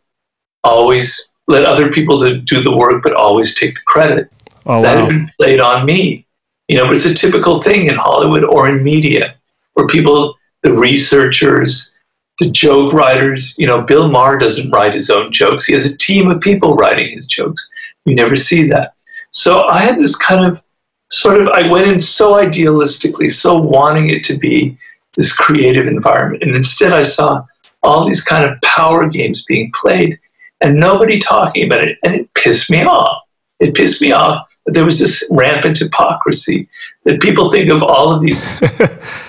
Always let other people do the work, but always take the credit. That had been played on me. But it's a typical thing in Hollywood or in media, where people, the researchers, the joke writers, Bill Maher doesn't write his own jokes. He has a team of people writing his jokes. You never see that. So I had this kind of I went in so idealistically, so wanting it to be this creative environment. And instead I saw all these kind of power games being played and nobody talking about it. And it pissed me off. It pissed me off that there was this rampant hypocrisy, that people think of all of these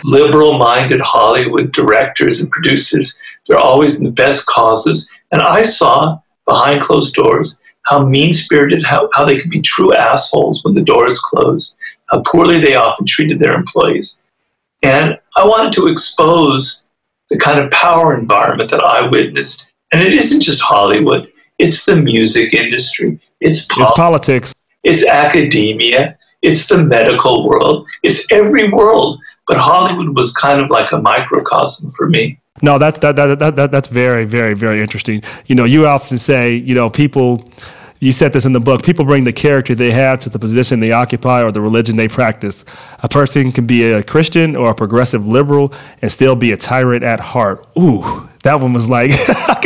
liberal-minded Hollywood directors and producers. They're always in the best causes. And I saw behind closed doors, how mean-spirited, how they could be true assholes when the door is closed, how poorly they often treated their employees. And I wanted to expose the kind of power environment that I witnessed. And it isn't just Hollywood. It's the music industry. It's politics. It's academia. It's the medical world. It's every world. But Hollywood was kind of like a microcosm for me. No, that's very, very, very interesting. You know, you often say, you know, people, you said this in the book, people bring the character they have to the position they occupy or the religion they practice. A person can be a Christian or a progressive liberal and still be a tyrant at heart. Ooh, that one was like, I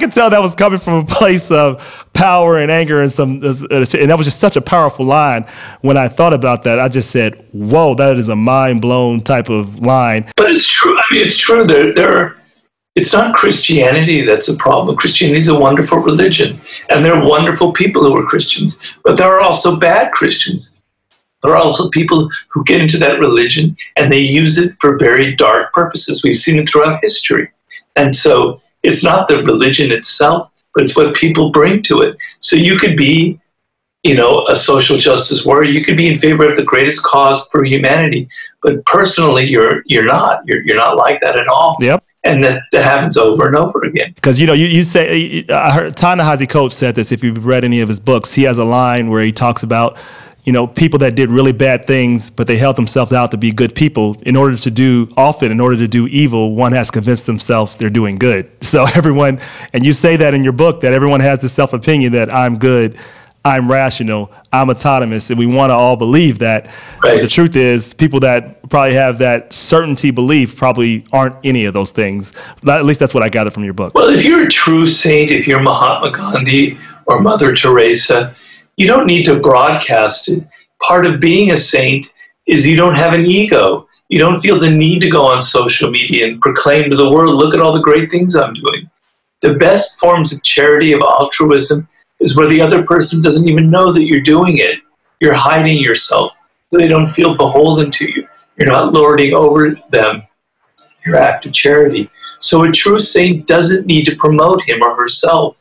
could tell that was coming from a place of power and anger and and that was just such a powerful line. When I thought about that, I just said, whoa, that is a mind blown type of line. But it's true. I mean, it's true. It's not Christianity that's a problem. Christianity is a wonderful religion, and there are wonderful people who are Christians, but there are also bad Christians. There are also people who get into that religion and they use it for very dark purposes. We've seen it throughout history. And so it's not the religion itself, but it's what people bring to it. So you could be, you know, a social justice warrior. You could be in favor of the greatest cause for humanity, but personally, you're not. You're not like that at all. Yep. And that happens over and over again. Because, you know, you say, I heard Ta-Nehisi Coates said this, if you've read any of his books, he has a line where he talks about, you know, people that did really bad things, but they held themselves out to be good people. In order to do evil, one has convinced themselves they're doing good. So everyone, and you say that in your book, that everyone has this self-opinion that I'm good, I'm rational, I'm autonomous, and we want to all believe that. Right. But the truth is, people that probably have that certainty belief probably aren't any of those things. At least that's what I gathered from your book. Well, if you're a true saint, if you're Mahatma Gandhi or Mother Teresa, you don't need to broadcast it. Part of being a saint is you don't have an ego. You don't feel the need to go on social media and proclaim to the world, look at all the great things I'm doing. The best forms of charity, of altruism, is where the other person doesn't even know that you're doing it. You're hiding yourself so they don't feel beholden to you. You're not lording over them your act of charity. So a true saint doesn't need to promote him or herself.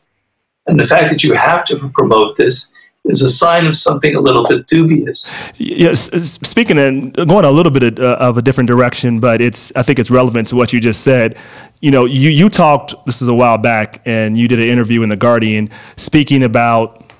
And the fact that you have to promote this is a sign of something a little bit dubious. Yes, speaking and going a little bit of a different direction, but I think it's relevant to what you just said. You know, you talked, this is a while back, and you did an interview in The Guardian speaking about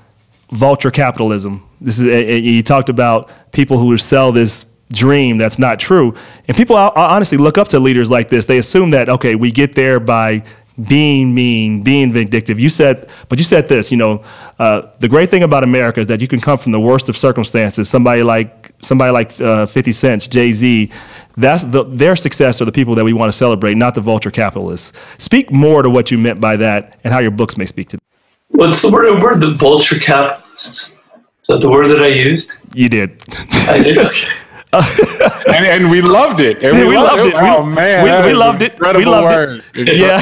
vulture capitalism. You talked about people who sell this dream that's not true. And people honestly look up to leaders like this. They assume that, okay, we get there by being mean, being vindictive. You said this, you know, the great thing about America is that you can come from the worst of circumstances. Somebody like 50 Cent, Jay-Z, their success are the people that we want to celebrate, not the vulture capitalists. Speak more to what you meant by that and how your books may speak to that. What's the word, the vulture capitalists? Is that the word that I used? You did. I did, okay. and we loved it. And we loved it. Oh man, we loved it. We loved it. Yeah,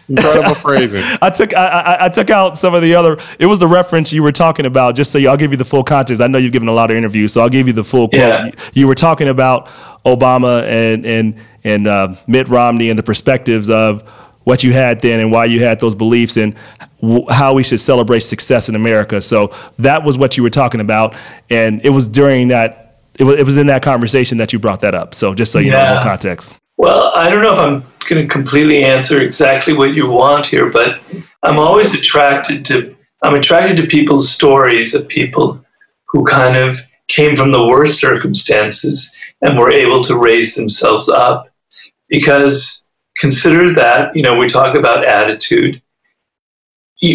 incredible phrasing. I took out some of the other. It was the reference you were talking about. Just so I'll give you the full context. I know you've given a lot of interviews, so I'll give you the full quote. Yeah. You were talking about Obama and Mitt Romney and the perspectives of what you had then and why you had those beliefs and how we should celebrate success in America. So that was what you were talking about, and it was during that. It was in that conversation that you brought that up. So just so you know the whole context. Well, I don't know if I'm going to completely answer exactly what you want here, but I'm always attracted to people's stories of people who kind of came from the worst circumstances and were able to raise themselves up. Because consider that, you know, we talk about attitude.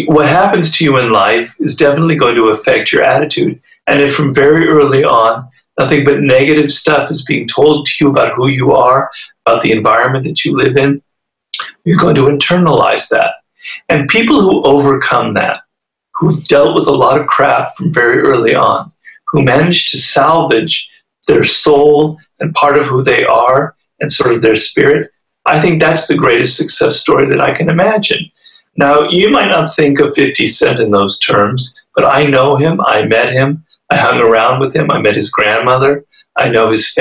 What happens to you in life is definitely going to affect your attitude. And if from very early on, nothing but negative stuff is being told to you about who you are, about the environment that you live in, you're going to internalize that. And people who overcome that, who've dealt with a lot of crap from very early on, who manage to salvage their soul and part of who they are and sort of their spirit, I think that's the greatest success story that I can imagine. Now, you might not think of 50 Cent in those terms, but I know him, I met him, I hung around with him. I met his grandmother. I know his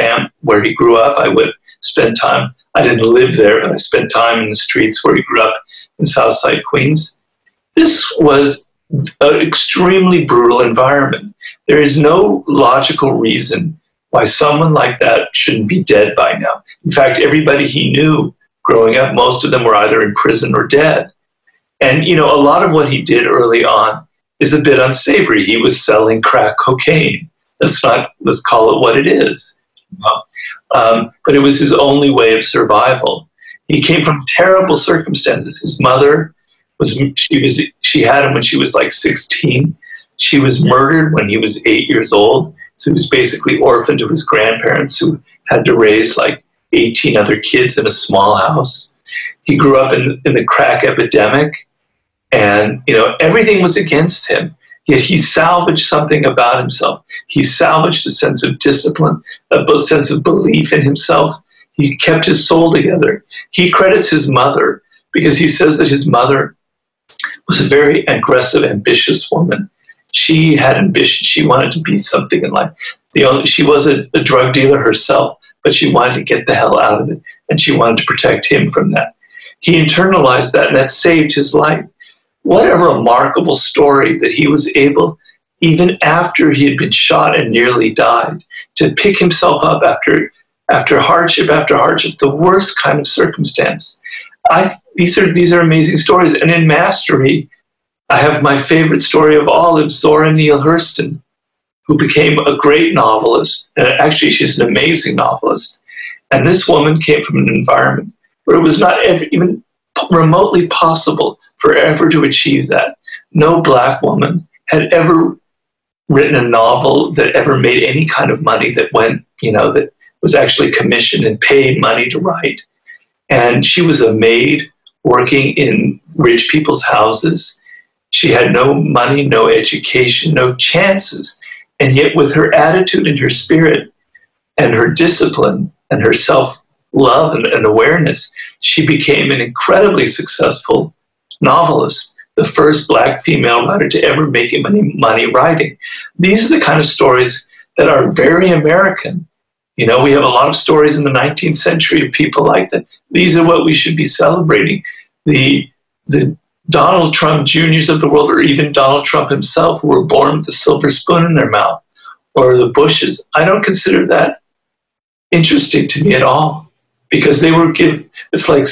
where he grew up. I would spend time. I didn't live there, but I spent time in the streets where he grew up in Southside Queens. This was an extremely brutal environment. There is no logical reason why someone like that shouldn't be dead by now. In fact, everybody he knew growing up, most of them were either in prison or dead. And, you know, a lot of what he did early on is a bit unsavory. He was selling crack cocaine. Let's call it what it is. But it was his only way of survival. He came from terrible circumstances. His mother she had him when she was like 16. She was murdered when he was 8 years old. So he was basically orphaned to his grandparents, who had to raise like 18 other kids in a small house. He grew up in the crack epidemic, and, you know, everything was against him. Yet he salvaged something about himself. He salvaged a sense of discipline, a sense of belief in himself. He kept his soul together. He credits his mother because he says that his mother was a very aggressive, ambitious woman. She had ambition. She wanted to be something in life. She was a drug dealer herself, but she wanted to get the hell out of it, and she wanted to protect him from that. He internalized that, and that saved his life. What a remarkable story that he was able, even after he had been shot and nearly died, to pick himself up after hardship, the worst kind of circumstance. These are amazing stories. And in Mastery, I have my favorite story of all of Zora Neale Hurston, who became a great novelist. And actually, she's an amazing novelist. And this woman came from an environment where it was not even remotely possible for her ever to achieve that. No Black woman had ever written a novel that ever made any kind of money that went, you know, that was actually commissioned and paid money to write. And she was a maid working in rich people's houses. She had no money, no education, no chances. And yet with her attitude and her spirit and her discipline and her self-love and awareness, she became an incredibly successful novelist, the first Black female writer to ever make money writing. These are the kind of stories that are very American. You know, we have a lot of stories in the 19th century of people like that. These are what we should be celebrating. The Donald Trump Juniors of the world, or even Donald Trump himself, who were born with a silver spoon in their mouth, or the Bushes. I don't consider that interesting to me at all, because they were given, it's like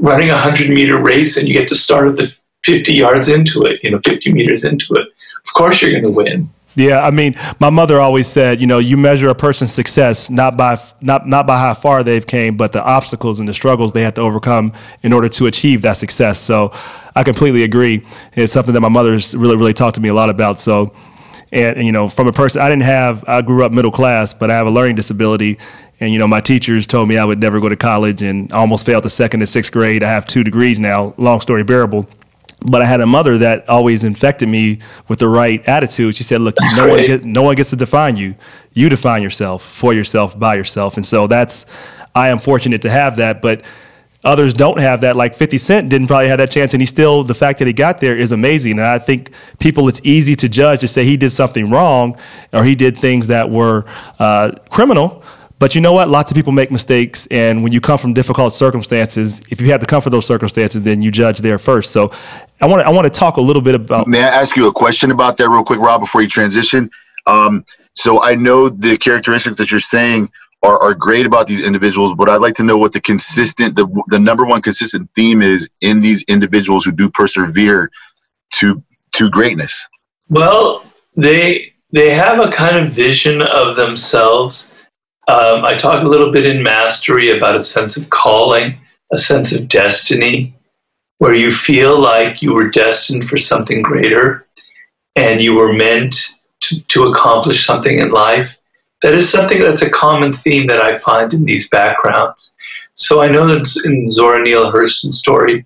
running a 100-meter race and you get to start at the 50 yards into it, 50 meters into it. Of course you're going to win. Yeah, I mean, my mother always said, you measure a person's success not by how far they've came, but the obstacles and the struggles they had to overcome in order to achieve that success. So I completely agree. It's something that my mother's really talked to me a lot about. So, and from a person, I grew up middle class, but I have a learning disability. And, my teachers told me I would never go to college, and I almost failed the 2nd and 6th grade. I have 2 degrees now, long story bearable. But I had a mother that always infected me with the right attitude. She said, look, no one gets to define you. You define yourself, for yourself, by yourself. And so I am fortunate to have that, but others don't have that. Like 50 Cent didn't probably have that chance, and the fact that he got there is amazing. And I think it's easy to judge, to say he did something wrong or he did things that were criminal. But you know what? Lots of people make mistakes, and when you come from difficult circumstances, if you have to come from those circumstances, then you judge there first. So I want to talk a little bit about. May I ask you a question about that real quick, Rob, before you transition? So I know the characteristics that you're saying are great about these individuals, but I'd like to know what the number one consistent theme is in these individuals who do persevere to greatness. Well, they have a kind of vision of themselves. I talk a little bit in Mastery about a sense of calling, a sense of destiny, where you feel like you were destined for something greater and you were meant to accomplish something in life. That is something that's a common theme that I find in these backgrounds. So I know that in Zora Neale Hurston's story,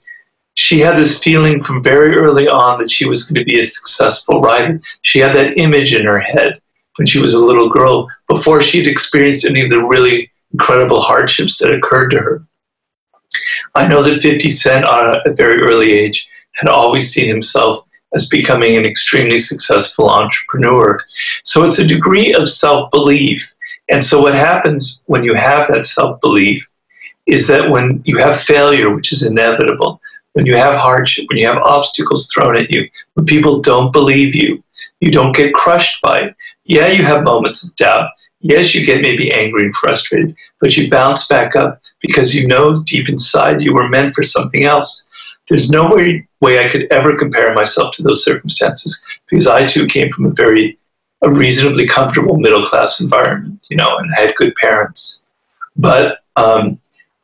she had this feeling from very early on that she was going to be a successful writer. She had that image in her head when she was a little girl, before she'd experienced any of the really incredible hardships that occurred to her. I know that 50 Cent, at a very early age, had always seen himself as becoming an extremely successful entrepreneur. So it's a degree of self-belief. And so what happens when you have that self-belief is that when you have failure, which is inevitable, when you have hardship, when you have obstacles thrown at you, when people don't believe you, you don't get crushed by it. Yeah, you have moments of doubt. Yes, you get maybe angry and frustrated, but you bounce back up because you know deep inside you were meant for something else. There's no way I could ever compare myself to those circumstances because I too came from a reasonably comfortable middle-class environment, you know, and had good parents. But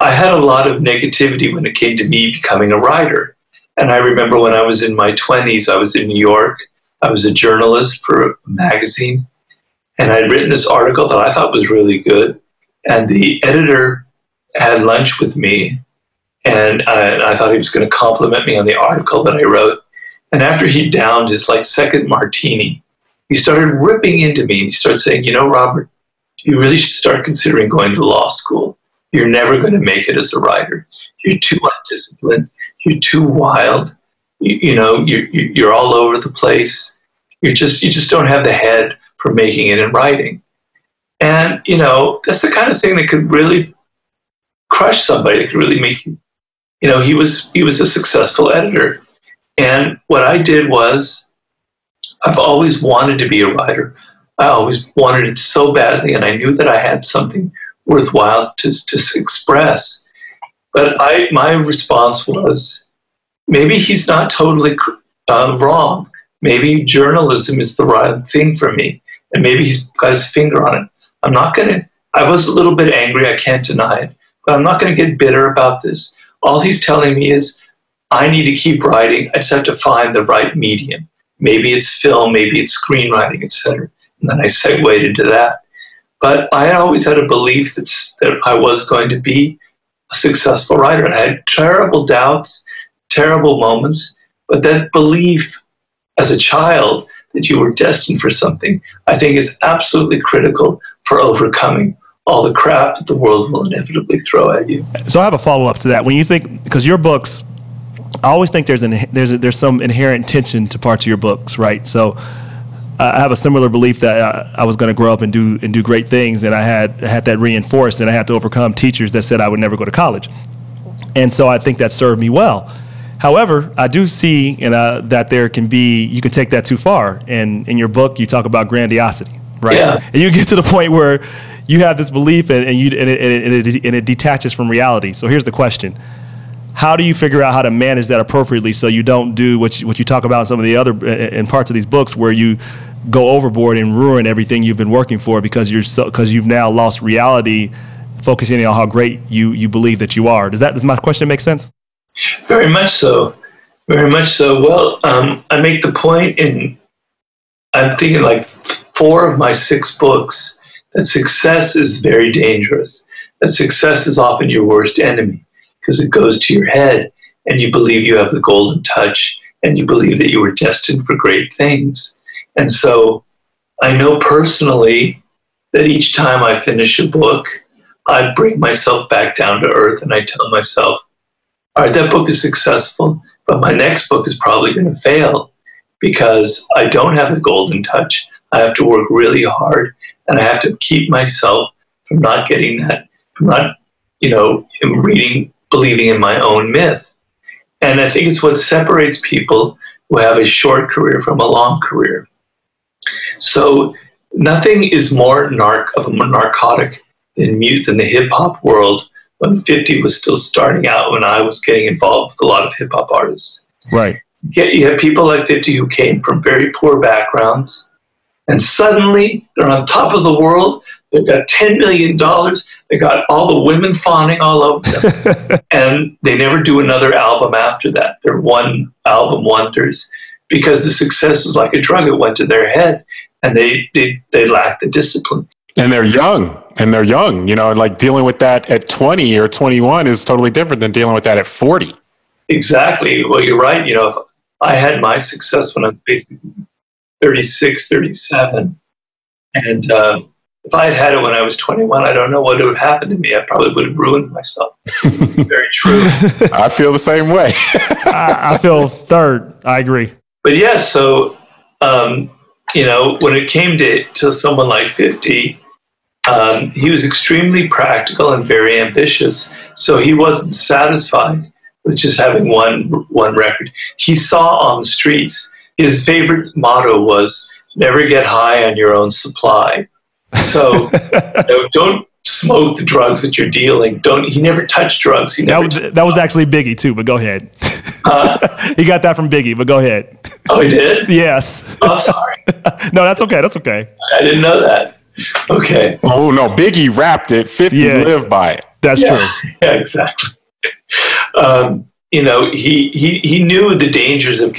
I had a lot of negativity when it came to me becoming a writer. And I remember when I was in my 20s, I was in New York. I was a journalist for a magazine. And I'd written this article that I thought was really good. And the editor had lunch with me. And I thought he was going to compliment me on the article that I wrote. And after he downed his second martini, he started ripping into me. And he started saying, you know, Robert, you really should start considering going to law school. You're never going to make it as a writer. You're too undisciplined. You're too wild. You're all over the place. You just don't have the head for making it in writing. And, you know, that's the kind of thing that could really crush somebody. That could really make you, you know, he was a successful editor. And what I did was, I've always wanted to be a writer. I always wanted it so badly, and I knew that I had something worthwhile to express. But my response was, maybe he's not totally wrong. Maybe journalism is the right thing for me, and maybe he's got his finger on it. I was a little bit angry, I can't deny it, but I'm not going to get bitter about this. All he's telling me is, I need to keep writing. I just have to find the right medium. Maybe it's film, maybe it's screenwriting, etc. And then I segued into that. But I always had a belief that I was going to be a successful writer. And I had terrible doubts, terrible moments, but that belief as a child that you were destined for something, I think is absolutely critical for overcoming all the crap that the world will inevitably throw at you. So I have a follow-up to that. When you think, because your books, I always think there's some inherent tension to parts of your books, right? So I have a similar belief that I was going to grow up and do great things, and I had that reinforced, and I had to overcome teachers that said I would never go to college, and so I think that served me well. However, I do see that there can be, you can take that too far, and in your book you talk about grandiosity, right? Yeah. And you get to the point where you have this belief and it detaches from reality. So here's the question. How do you figure out how to manage that appropriately so you don't do what you talk about in some of the other in parts of these books where you go overboard and ruin everything you've been working for because you've now lost reality, focusing on how great you believe that you are? Does my question make sense? Very much so. Very much so. Well, I make the point I'm thinking 4 of my 6 books that success is very dangerous. That success is often your worst enemy, because it goes to your head and you believe you have the golden touch and you believe that you were destined for great things. And so I know personally that each time I finish a book, I bring myself back down to earth and I tell myself, all right, that book is successful, but my next book is probably going to fail because I don't have the golden touch. I have to work really hard and I have to keep myself from not getting that, from not, believing in my own myth. And I think it's what separates people who have a short career from a long career. So nothing is more of a narcotic than the hip-hop world when 50 was still starting out, when I was getting involved with a lot of hip-hop artists. Right. You have people like 50 who came from very poor backgrounds, and suddenly they're on top of the world. They've got $10 million. They got all the women fawning all over them. And they never do another album after that. They're one-album wonders because the success was like a drug. It went to their head, and they lack the discipline. And they're young. Like dealing with that at 20 or 21 is totally different than dealing with that at 40. Exactly. Well, you're right. If I had my success when I was basically 36, 37, and if I had it when I was 21, I don't know what would have happened to me. I probably would have ruined myself. Very true. I feel the same way. I feel third. I agree. But yeah, so, when it came to someone like 50, he was extremely practical and very ambitious. So he wasn't satisfied with just having one record. He saw on the streets, his favorite motto was, never get high on your own supply. So don't smoke the drugs that you're dealing. He never touched drugs. That was actually Biggie too, but go ahead. He got that from Biggie, but go ahead. Oh, he did? Yes. Oh, I'm sorry. No, that's okay. That's okay. I didn't know that. Okay. Oh, no. Biggie rapped it. 50 lived by it. That's true. Yeah, exactly. He knew the dangers of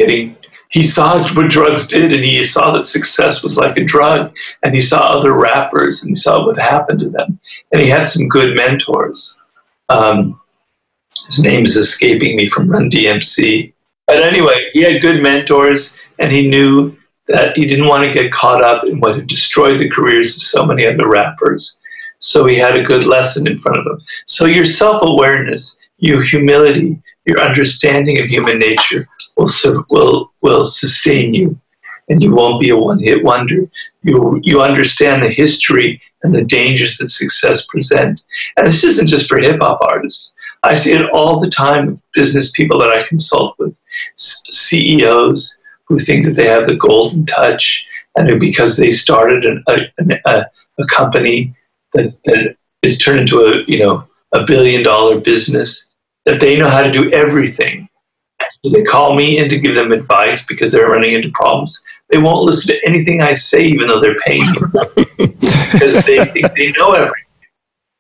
he saw what drugs did, and he saw that success was like a drug, and he saw other rappers, and he saw what happened to them. And he had some good mentors. His name is escaping me, from Run DMC. But anyway, he had good mentors, and he knew that he didn't want to get caught up in what had destroyed the careers of so many other rappers. So he had a good lesson in front of him. So your self-awareness, your humility, your understanding of human nature will sustain you, and you won't be a one-hit wonder. You understand the history and the dangers that success present. And this isn't just for hip-hop artists. I see it all the time with business people that I consult with, CEOs who think that they have the golden touch, and who, because they started a company that is turned into a $1 billion business, that they know how to do everything. So they call me in to give them advice because they're running into problems. They won't listen to anything I say, even though they're paying me, because they think they know everything.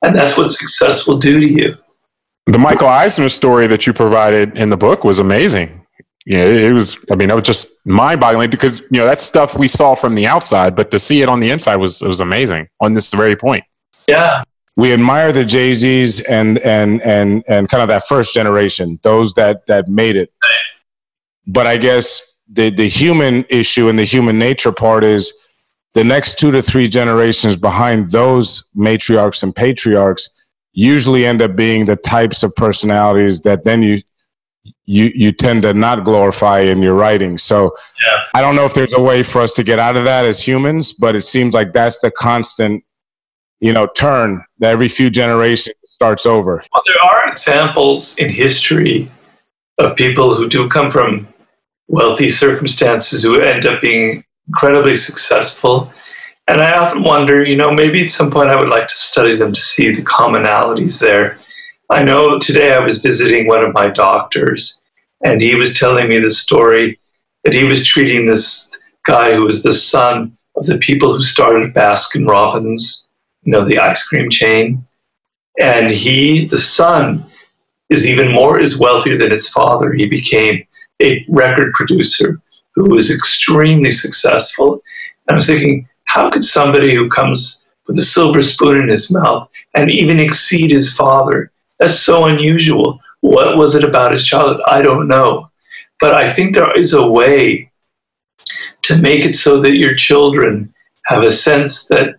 And that's what success will do to you. The Michael Eisner story that you provided in the book was amazing. Yeah, it was just mind-boggling, because that's stuff we saw from the outside, but to see it on the inside was amazing on this very point. Yeah. We admire the Jay-Z's and kind of that first generation, those that made it. But I guess the human issue and the human nature part is the next 2 to 3 generations behind those matriarchs and patriarchs usually end up being the types of personalities that then you tend to not glorify in your writing. So I don't know if there's a way for us to get out of that as humans, but it seems like that's the constant turn that every few generations starts over. Well, there are examples in history of people who do come from wealthy circumstances who end up being incredibly successful. And I often wonder, maybe at some point I would like to study them to see the commonalities there. I know today I was visiting one of my doctors, and he was telling me the story that he was treating this guy who was the son of the people who started Baskin Robbins, the ice cream chain. And the son, is wealthier than his father. He became a record producer who was extremely successful. And I was thinking, how could somebody who comes with a silver spoon in his mouth and even exceed his father? That's so unusual. What was it about his childhood? I don't know. But I think there is a way to make it so that your children have a sense that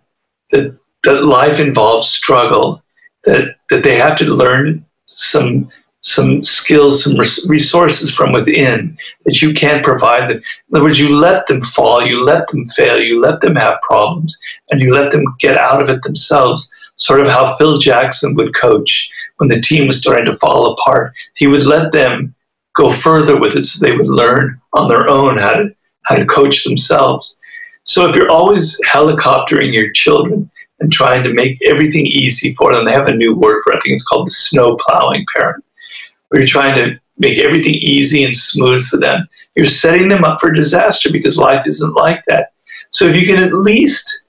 life involves struggle, that they have to learn some skills, some resources from within that you can't provide them. In other words, you let them fall, you let them fail, you let them have problems, and you let them get out of it themselves. Sort of how Phil Jackson would coach when the team was starting to fall apart. He would let them go further with it so they would learn on their own how to coach themselves. So if you're always helicoptering your children and trying to make everything easy for them, they have a new word for it. I think it's called the snow plowing parent, where you're trying to make everything easy and smooth for them. You're setting them up for disaster, because life isn't like that. So if you can at least,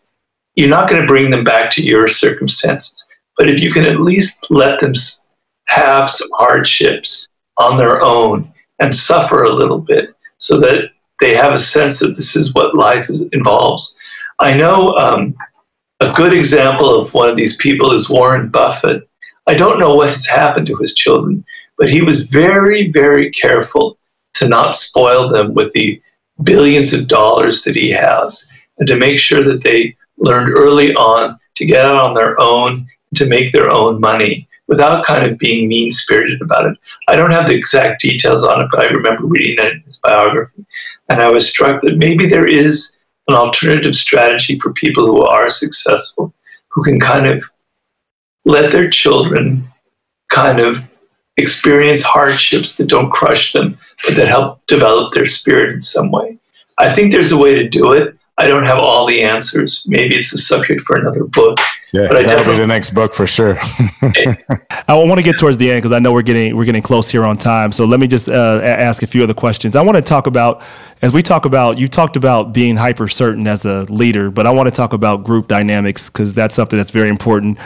you're not going to bring them back to your circumstances, but if you can at least let them have some hardships on their own and suffer a little bit, so that they have a sense that this is what life involves. I know a good example of one of these people is Warren Buffett. I don't know what has happened to his children, but he was very, very careful to not spoil them with the billions of dollars that he has, and to make sure that they learned early on to get out on their own, to make their own money, without kind of being mean-spirited about it. I don't have the exact details on it, but I remember reading that in his biography, and I was struck that maybe there is an alternative strategy for people who are successful, who can kind of let their children kind of experience hardships that don't crush them, but that help develop their spirit in some way. I think there's a way to do it. I don't have all the answers. Maybe it's a subject for another book. Yeah, but that'll be the next book for sure. I want to get towards the end because I know we're getting close here on time. So let me just ask a few other questions. I want to talk about, as we talk about, you talked about being hyper certain as a leader, but I want to talk about group dynamics because that's something that's very important,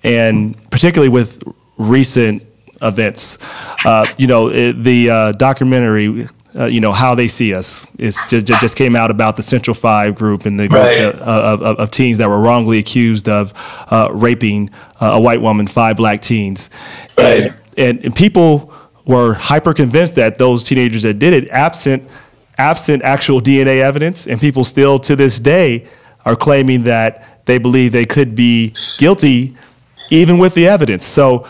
and particularly with recent events. The documentary. How They See Us. It's just came out about the Central Five group and the group of teens that were wrongly accused of raping a white woman, 5 black teens. Right. And people were hyper convinced that those teenagers that did it, absent actual DNA evidence, and people still to this day are claiming that they believe they could be guilty even with the evidence. So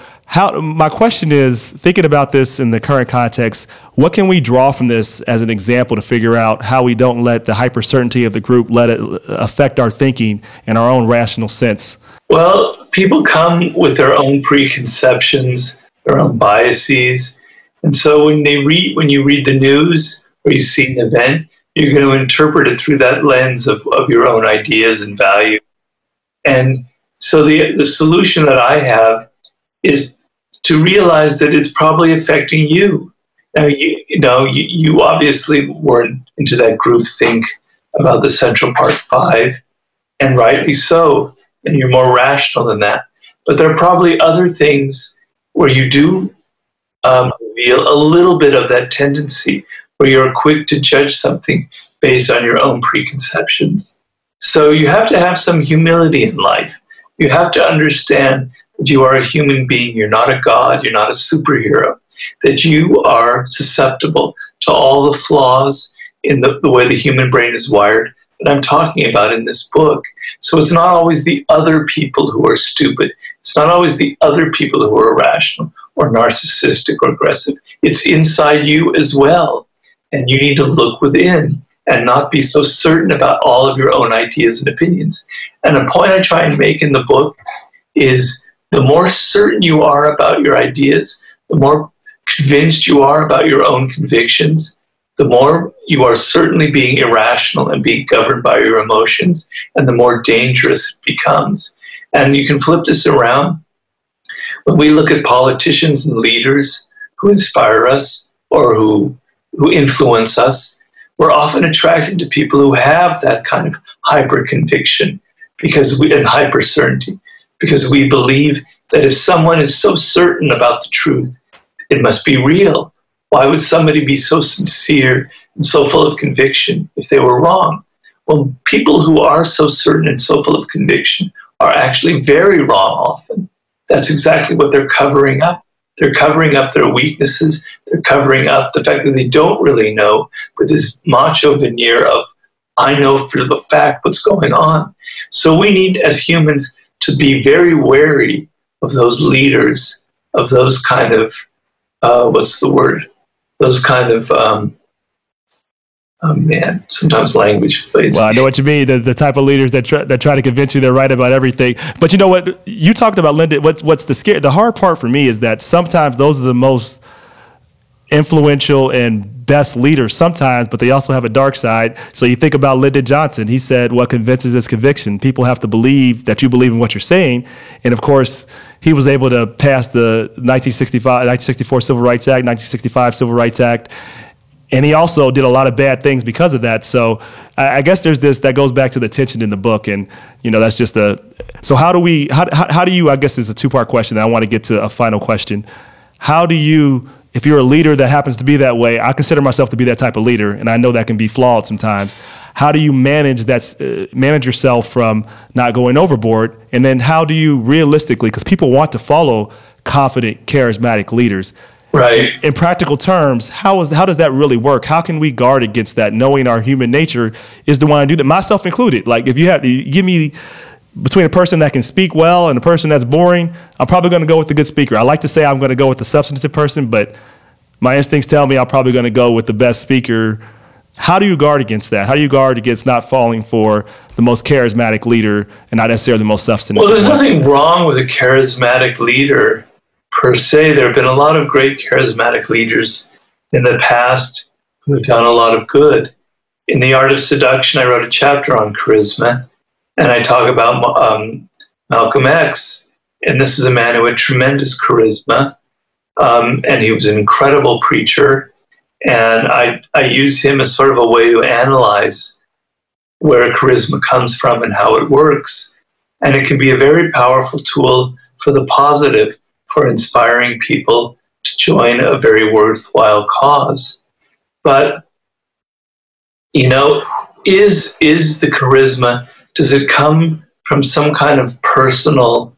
my question is, thinking about this in the current context, what can we draw from this as an example to figure out how we don't let the hyper certainty of the group let it affect our thinking and our own rational sense? Well, people come with their own preconceptions, their own biases. And so when you read the news or you see an event, you're going to interpret it through that lens of your own ideas and value. And so the solution that I have is to realize that it's probably affecting you. Now, you obviously weren't into that group think about the Central Park 5, and rightly so, and you're more rational than that. But there are probably other things where you do reveal a little bit of that tendency, where you're quick to judge something based on your own preconceptions. So you have to have some humility in life. You have to understand that you are a human being. You're not a god. You're not a superhero. That you are susceptible to all the flaws in the way the human brain is wired that I'm talking about in this book. So it's not always the other people who are stupid. It's not always the other people who are irrational or narcissistic or aggressive. It's inside you as well. And you need to look within and not be so certain about all of your own ideas and opinions. And a point I try and make in the book is the more certain you are about your ideas, the more convinced you are about your own convictions, the more you are certainly being irrational and being governed by your emotions, and the more dangerous it becomes. And you can flip this around. When we look at politicians and leaders who inspire us or who influence us, we're often attracted to people who have that kind of hyper conviction and hyper certainty, because we believe that if someone is so certain about the truth, it must be real. Why would somebody be so sincere and so full of conviction if they were wrong? Well, people who are so certain and so full of conviction are actually very wrong often. That's exactly what they're covering up. They're covering up their weaknesses. They're covering up the fact that they don't really know, with this macho veneer of, I know for the fact what's going on. So we need, as humans, to be very wary of those leaders, of those kind of, those kind of, sometimes language fades. Well, I know what you mean. The type of leaders that try to convince you they're right about everything. But you know what? You talked about, Linda, what's the hard part for me is that sometimes those are the most influential and best leaders sometimes, but they also have a dark side. So you think about Lyndon Johnson. He said, what convinces is conviction. People have to believe that you believe in what you're saying. And of course, he was able to pass the 1964 Civil Rights Act, 1965 Civil Rights Act. And he also did a lot of bad things because of that. So I guess there's this that goes back to the tension in the book. And, that's just so how do you, I guess it's a two-part question. And I want to get to a final question. How do you, if you're a leader that happens to be that way, I consider myself to be that type of leader, and I know that can be flawed sometimes. How do you manage yourself from not going overboard? And then how do you realistically, because people want to follow confident, charismatic leaders. Right. In practical terms, how does that really work? How can we guard against that, knowing our human nature is the one to do that, myself included? Like if you give me between a person that can speak well and a person that's boring, I'm probably going to go with the good speaker. I like to say I'm going to go with the substantive person, but my instincts tell me I'm probably going to go with the best speaker. How do you guard against that? How do you guard against not falling for the most charismatic leader and not necessarily the most substantive? Well, there's nothing wrong with a charismatic leader per se. There have been a lot of great charismatic leaders in the past who have done a lot of good. In The Art of Seduction, I wrote a chapter on charisma, and I talk about Malcolm X. And this is a man who had tremendous charisma, and he was an incredible preacher. And I use him as sort of a way to analyze where charisma comes from and how it works. And it can be a very powerful tool for the positive, for inspiring people to join a very worthwhile cause. But, you know, is the charisma, does it come from some kind of personal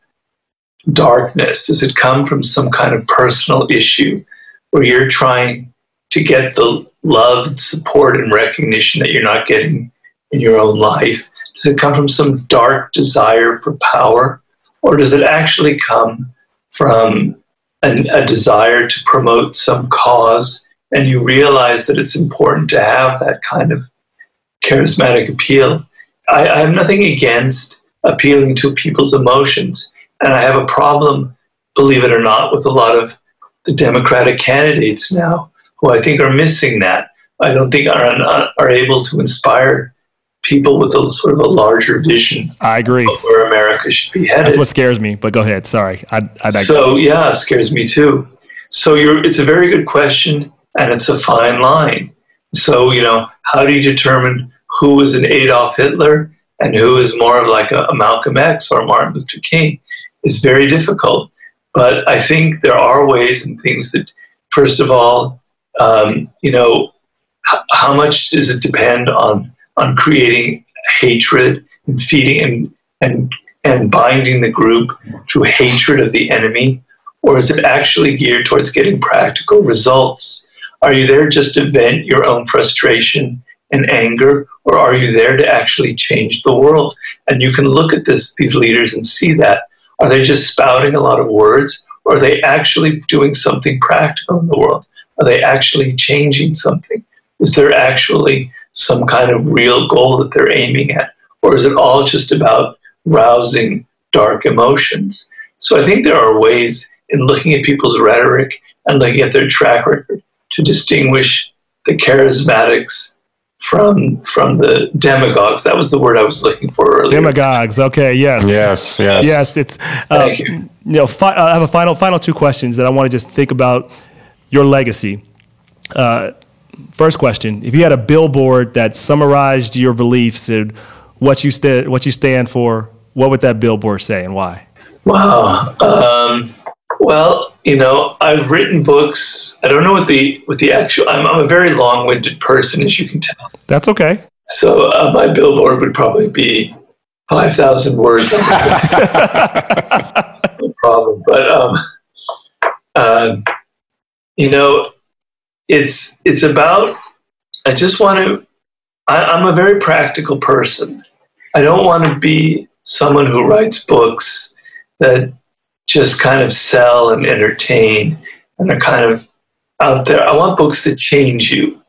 darkness? Does it come from some kind of personal issue where you're trying to get the love, support, and recognition that you're not getting in your own life? Does it come from some dark desire for power? Or does it actually come from a desire to promote some cause, and you realize that it's important to have that kind of charismatic appeal? I have nothing against appealing to people's emotions, and I have a problem, believe it or not, with a lot of the Democratic candidates now who I think are missing that. I don't think are able to inspire people with a sort of a larger vision. I agree. Of where America should be headed. That's what scares me, but go ahead. Sorry. So yeah, it scares me too. So it's a very good question, and it's a fine line. So, you know, how do you determine who is an Adolf Hitler and who is more of like a Malcolm X or Martin Luther King? It's very difficult. But I think there are ways and things that, first of all, you know, how much does it depend on creating hatred and feeding and binding the group through hatred of the enemy? Or is it actually geared towards getting practical results? Are you there just to vent your own frustration and anger, or are you there to actually change the world? And you can look at these leaders and see that. Are they just spouting a lot of words, or are they actually doing something practical in the world? Are they actually changing something? Is there actually some kind of real goal that they're aiming at? Or is it all just about rousing dark emotions? So I think there are ways in looking at people's rhetoric and looking at their track record to distinguish the charismatics from the demagogues. That was the word I was looking for earlier. Demagogues. Okay. Yes. Yes. It's. Thank you. You know, I have a final two questions that I want to just think about your legacy. First question: if you had a billboard that summarized your beliefs and what you stand for, what would that billboard say and why? Wow. Well, you know, I've written books. I don't know what the actual. I'm a very long-winded person, as you can tell. That's okay. So my billboard would probably be 5,000 words. No problem. But you know, it's about. I just want to. I'm a very practical person. I don't want to be someone who writes books that just kind of sell and entertain and are kind of out there. I want books that change you.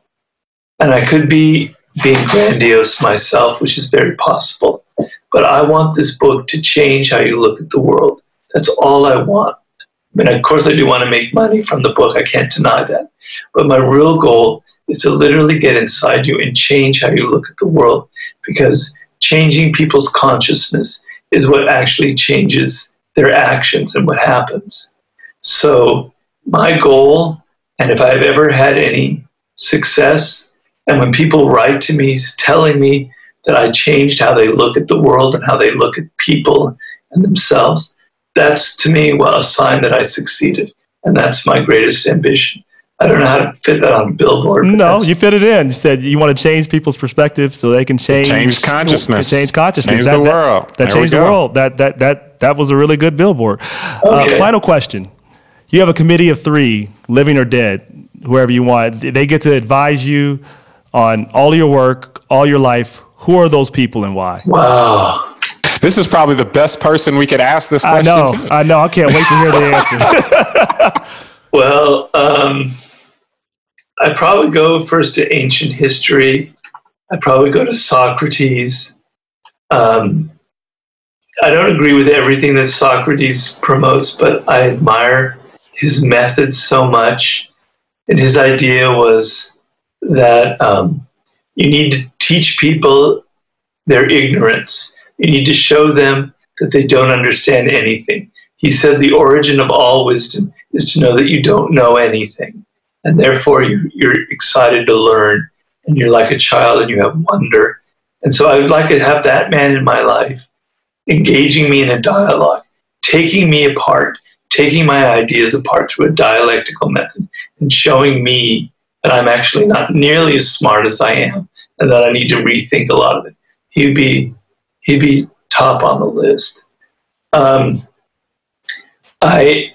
And I could be being grandiose myself, which is very possible. But I want this book to change how you look at the world. That's all I want. I mean, of course, I do want to make money from the book. I can't deny that. But my real goal is to literally get inside you and change how you look at the world, because changing people's consciousness is what actually changes their actions and what happens. So my goal, and if I've ever had any success, and when people write to me telling me that I changed how they look at the world and how they look at people and themselves, that's to me a sign that I succeeded. And that's my greatest ambition. I don't know how to fit that on a billboard. No, you fit it in. You said you want to change people's perspective so they can change consciousness. Change consciousness. Change the world. That changed the world. That was a really good billboard. Okay. Final question. You have a committee of 3, living or dead, whoever you want. They get to advise you on all your work, all your life. Who are those people and why? Wow. This is probably the best person we could ask this question to. I know. I can't wait to hear the answer. Well, I'd probably go first to ancient history. I'd probably go to Socrates. I don't agree with everything that Socrates promotes, but I admire his methods so much. And his idea was that you need to teach people their ignorance. You need to show them that they don't understand anything. He said the origin of all wisdom is to know that you don't know anything. And therefore you're excited to learn. And you're like a child and you have wonder. And so I would like to have that man in my life, engaging me in a dialogue, taking me apart, taking my ideas apart through a dialectical method, and showing me that I'm actually not nearly as smart as I am, and that I need to rethink a lot of it. He'd be top on the list. I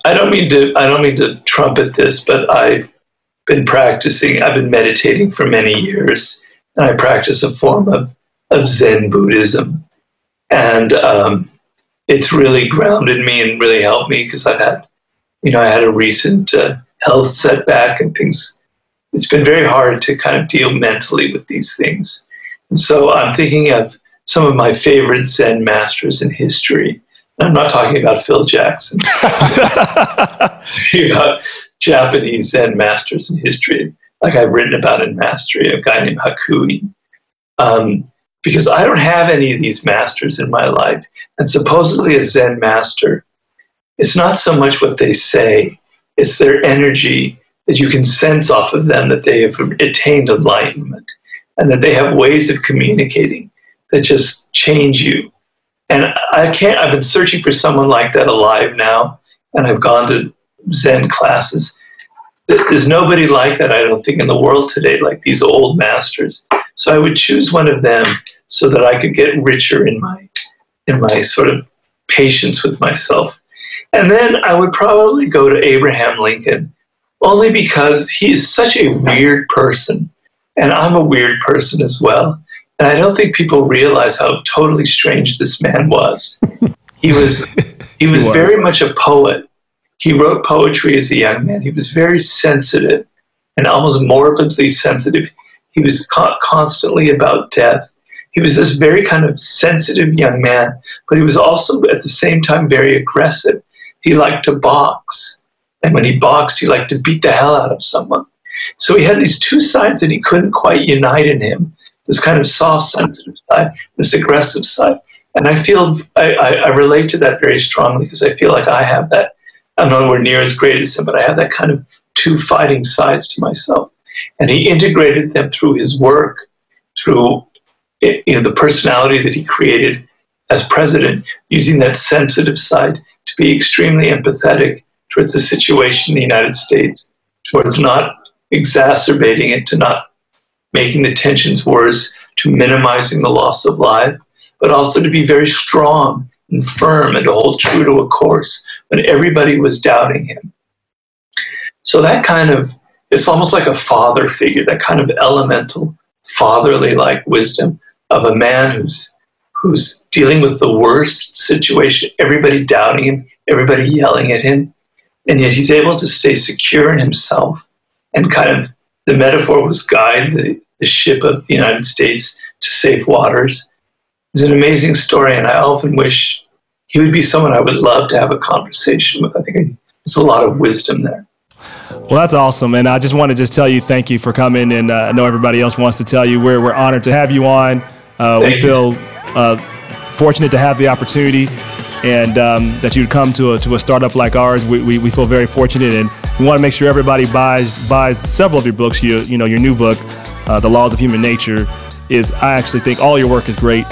don't mean to trumpet this, but I've been meditating for many years, and I practice a form of Zen Buddhism. And it's really grounded me and really helped me because I had a recent health setback and things. It's been very hard to kind of deal mentally with these things. And so I'm thinking of some of my favorite Zen masters in history. And I'm not talking about Phil Jackson. I'm talking about Japanese Zen masters in history, like I've written about in Mastery, a guy named Hakui. Because I don't have any of these masters in my life. And supposedly a Zen master, it's not so much what they say, it's their energy that you can sense off of them that they have attained enlightenment and that they have ways of communicating that just change you. And I've been searching for someone like that alive now, and I've gone to Zen classes. There's nobody like that, I don't think, in the world today, like these old masters. So I would choose one of them so that I could get richer in my sort of patience with myself. And then I would probably go to Abraham Lincoln, only because he is such a weird person, and I'm a weird person as well. And I don't think people realize how totally strange this man was. He was very much a poet. He wrote poetry as a young man. He was very sensitive and almost morbidly sensitive. He was constantly about death. He was this very kind of sensitive young man, but he was also at the same time very aggressive. He liked to box. And when he boxed, he liked to beat the hell out of someone. So he had these two sides that he couldn't quite unite in him, this kind of soft, sensitive side, this aggressive side. And I feel, I relate to that very strongly because I feel like I have that. I'm nowhere near as great as him, but I have that kind of two fighting sides to myself. And he integrated them through his work, through the personality that he created as president, using that sensitive side to be extremely empathetic towards the situation in the United States, towards not exacerbating it, to not making the tensions worse, to minimizing the loss of life, but also to be very strong and firm and to hold true to a course when everybody was doubting him. So that kind of, it's almost like a father figure, that kind of elemental, fatherly-like wisdom of a man who's dealing with the worst situation, everybody doubting him, everybody yelling at him, and yet he's able to stay secure in himself and kind of, the metaphor was guide the ship of the United States to safe waters. It's an amazing story, and I often wish he would be someone I would love to have a conversation with. I think there's a lot of wisdom there. Well, that's awesome. And I just want to tell you thank you for coming. And I know everybody else wants to tell you we're honored to have you on. We feel fortunate to have the opportunity and that you'd come to a startup like ours. We feel very fortunate, and we want to make sure everybody buys several of your books. Your new book, The Laws of Human Nature, I actually think all your work is great.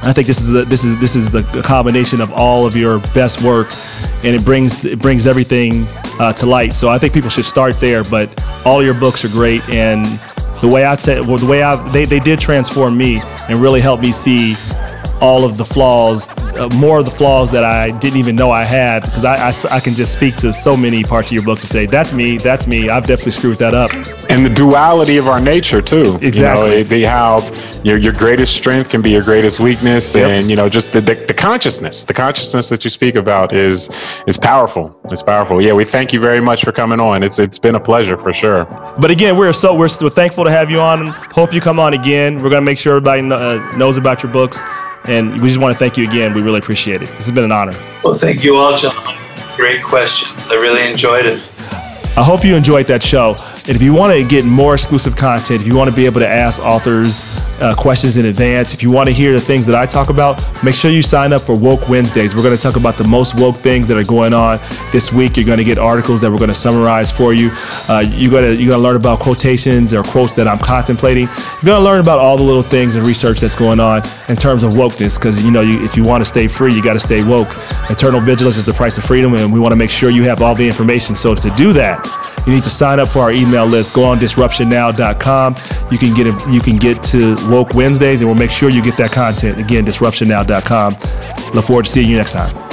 I think this is the combination of all of your best work, and it brings everything to light. So I think people should start there. But all your books are great, and they did transform me and really helped me see all of the flaws, more of the flaws that I didn't even know I had, because I can just speak to so many parts of your book to say, that's me, I've definitely screwed that up. And the duality of our nature too. Exactly. How your greatest strength can be your greatest weakness. Yep. And just the consciousness that you speak about is powerful. It's powerful. Yeah, we thank you very much for coming on. It's been a pleasure for sure. But again, we're thankful to have you on. Hope you come on again. We're going to make sure everybody knows about your books. And we just want to thank you again. We really appreciate it. This has been an honor. Well, thank you all, John. great questions. I really enjoyed it. I hope you enjoyed that show. And if you want to get more exclusive content, if you want to be able to ask authors questions in advance, if you want to hear the things that I talk about, make sure you sign up for Woke Wednesdays. We're going to talk about the most woke things that are going on this week. You're going to get articles that we're going to summarize for you. You're going to learn about quotations or quotes that I'm contemplating. You're going to learn about all the little things and research that's going on in terms of wokeness, because if you want to stay free, you got to stay woke. Eternal vigilance is the price of freedom, and we want to make sure you have all the information. So to do that, you need to sign up for our email list. Go on disruptionnow.com. You can get to Woke Wednesdays, and we'll make sure you get that content. Again, disruptionnow.com. Look forward to seeing you next time.